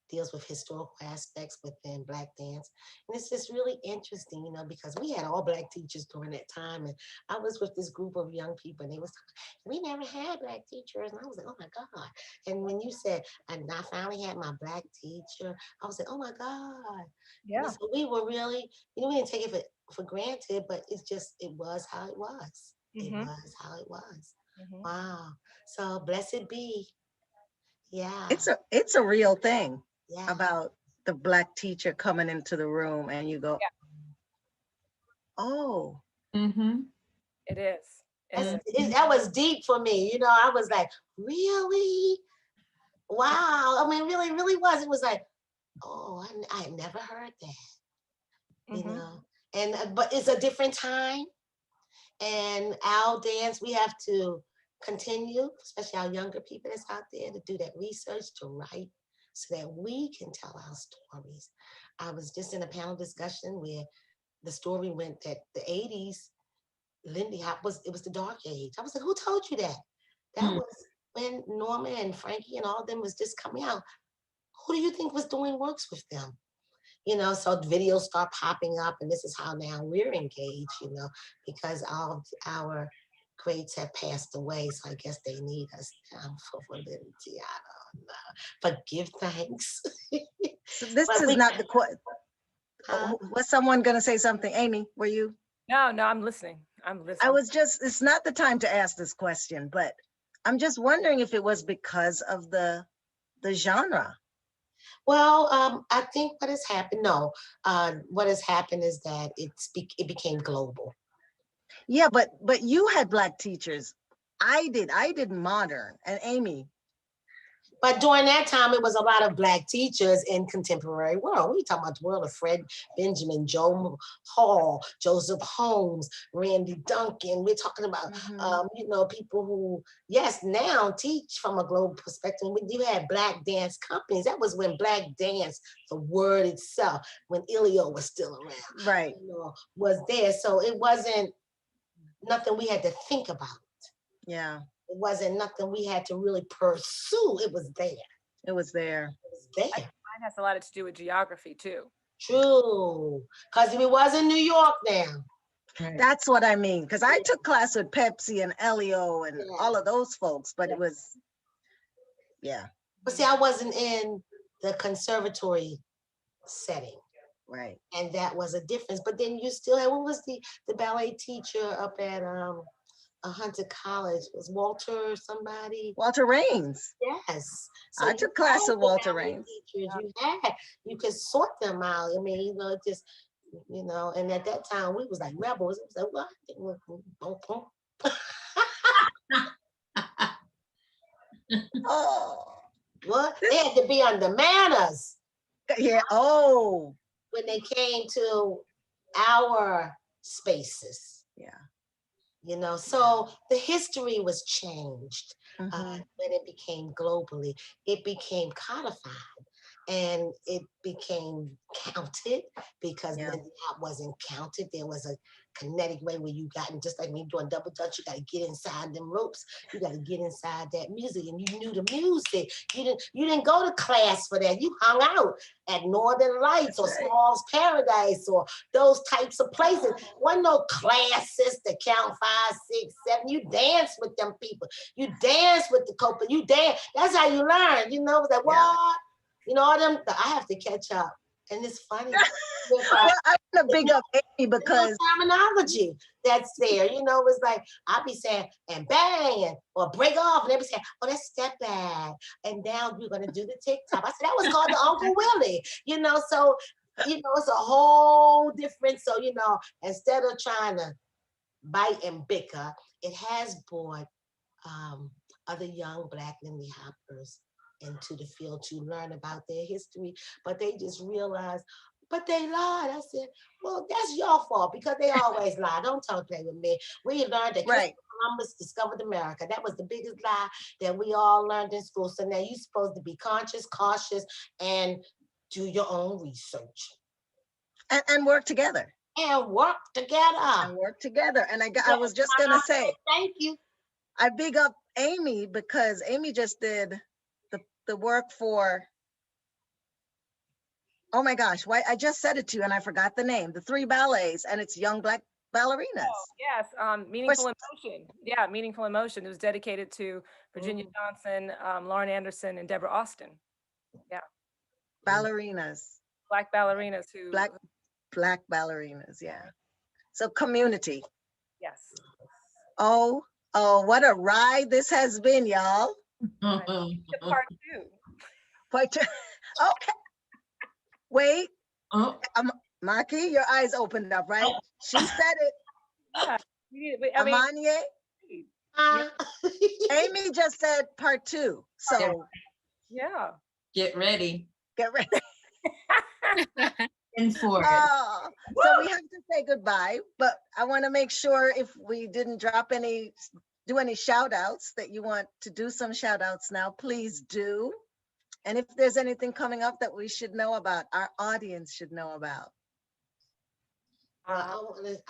deals with historical aspects within Black dance. And it's just really interesting, because we had all Black teachers during that time. And I was with this group of young people, and they was talking, we never had Black teachers. And I was like, oh my God. And when you said, and I finally had my Black teacher, I was like, oh my God. Yeah. So we were really, we didn't take it for granted, but it was how it was. Mm-hmm. It was how it was. Mm-hmm. Wow. So blessed be. Yeah. It's a real thing. About the Black teacher coming into the room, and you go, oh. Mm-hmm. It is. That was deep for me. I was like, really? Wow. I mean, really, really was. It was like, oh, I had never heard that. Mm-hmm. But it's a different time. And our dance, we have to continue, especially our younger people that's out there, to do that research, to write, so that we can tell our stories. I was just in a panel discussion where the story went that the 80s, Lindy Hop was the dark age. I was like, who told you that? That was when Norma and Frankie and all of them was just coming out. Who do you think was doing works with them? So the videos start popping up, and this is how now we're engaged, because all of our greats have passed away. So I guess they need us now for validity. I don't know. But give thanks. So this is not the question. Was someone going to say something? Amy, were you? No, I'm listening. It's not the time to ask this question, but I'm just wondering if it was because of the genre. Well, I think what has happened, what has happened is that it became global. Yeah, but you had Black teachers. I did modern, and Amy. But during that time, it was a lot of Black teachers in contemporary world. We talking about the world of Fred Benjamin, Joe Hall, Joseph Holmes, Randy Duncan. We're talking about, people who, yes, now teach from a global perspective. When you had Black dance companies, that was when Black dance, the word itself, when Ilio was still around, right, was there. So it wasn't nothing we had to think about. Yeah. It wasn't nothing we had to really pursue. It was there. It was there. Mine has a lot to do with geography too. True. Because it was in New York now. Right. That's what I mean. Because I took class with Pepsi and Elio and all of those folks, but it was, yeah. But see, I wasn't in the conservatory setting. Right. And that was a difference. But then you still had, what was the ballet teacher up at Hunter College? Was Walter somebody? Walter Raines. Yes. I you took class had with the Walter ballet Raines. teachers, you could sort them out. I mean, it just, and at that time we was like rebels. It was like, what? Oh, What? They had to be on the manners. yeah. Oh, When they came to our spaces. yeah. So the history was changed Mhm. when it became globally. It became codified and it became counted because Yeah. when that wasn't counted, there was a kinetic way where you got, and just like when you're doing double dutch, you got to get inside them ropes. You got to get inside that music, and you knew the music. You didn't go to class for that. You hung out at Northern Lights or That's right. Small's Paradise or those types of places. Wasn't no classes to count 5, 6, 7. You dance with them people. You dance with the couple. You dance. That's how you learn. It was like, what? All them. I have to catch up, and it's funny. Well, I want to big up Amy There's no because terminology that's there. It's like I'll be saying and bang or break off, and they be saying, "Oh, that's step back," and now we're gonna do the TikTok. I said that was called the Uncle Willie. So it's a whole different. So instead of trying to bite and bicker, it has brought other young Black Lindy Hoppers into the field to learn about their history, but they just realized. But they lied. I said, well, that's your fault because they always lie. Don't play with me. We learned that right. Columbus discovered America. That was the biggest lie that we all learned in school. So now you're supposed to be conscious, cautious, and do your own research. And work together. And work together. And I was just gonna say, thank you. I big up Amy because Amy just did the work for. Oh my gosh, why I just said it to you and I forgot the name. The 3 ballets, and it's young Black ballerinas. Oh, yes, Meaningful Emotion. Yeah, Meaningful Emotion. It was dedicated to Virginia Johnson, Lauren Anderson, and Deborah Austin. Yeah. Ballerinas. Black ballerinas who. Black ballerinas, yeah. So community. Yes. Oh, what a ride this has been, y'all. Part 2. Part 2. Okay. Wait. Oh. Maki, your eyes opened up, right? She said it. Yeah. Amanie. Amy just said part 2. So yeah. Get ready. Get ready. In for it. So we have to say goodbye, but I want to make sure if we didn't do any shout outs that you want to do some shout outs now, please do. And if there's anything coming up that we should know about, our audience should know about. I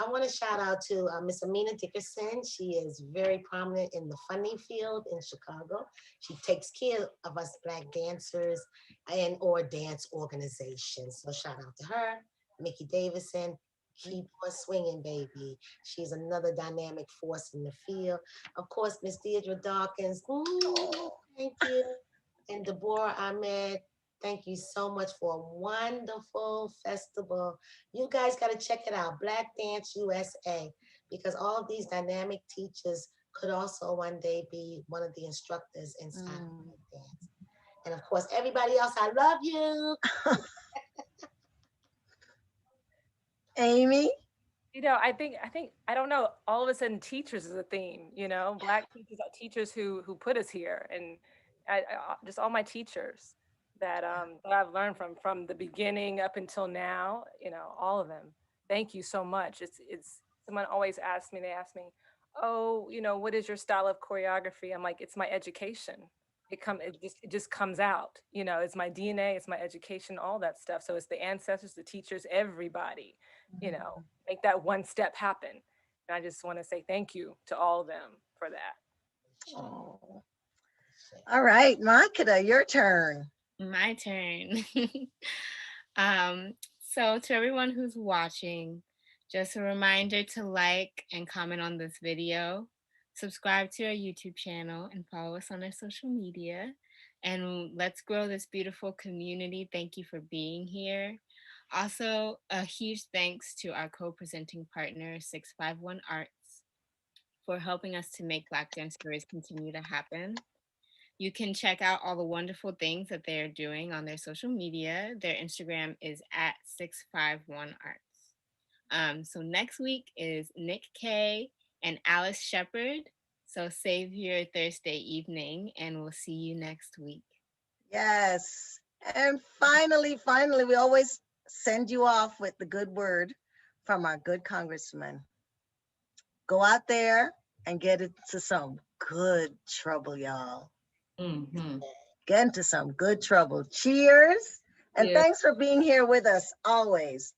want to shout out to Miss Amina Dickerson. She is very prominent in the funding field in Chicago. She takes care of us Black dancers and or dance organizations. So shout out to her. Mickey Davison, keep on swinging, baby. She's another dynamic force in the field. Of course, Miss Deidre Dawkins. Thank you. And Deborah Ahmed. Thank you so much for a wonderful festival. You guys got to check it out, Black Dance USA, because all of these dynamic teachers could also one day be one of the instructors inside of Black Dance. And of course, everybody else, I love you. Amy? I don't know, all of a sudden teachers is a theme, Black teachers who put us here. And I just all my teachers that I've learned from the beginning up until now, all of them. Thank you so much. It's someone always asks me, oh, what is your style of choreography? I'm like, it's my education. It just comes out, it's my DNA, it's my education, all that stuff. So it's the ancestors, the teachers, everybody, make that one step happen. And I just want to say thank you to all of them for that. Oh. All right, Makeda, your turn. My turn. So to everyone who's watching, Just a reminder to like and comment on this video, subscribe to our YouTube channel, and follow us on our social media. And let's grow this beautiful community. Thank you for being here. Also, a huge thanks to our co-presenting partner, 651 Arts, for helping us to make Black dance stories continue to happen. You can check out all the wonderful things that they're doing on their social media. Their Instagram is at 651arts. So next week is Nick K and Alice Shepard. So save your Thursday evening and we'll see you next week. Yes. And finally, we always send you off with the good word from our good congressman. Go out there and get into some good trouble, y'all. Mhm. Get into some good trouble. Cheers. And Cheers. thanks for being here with us always.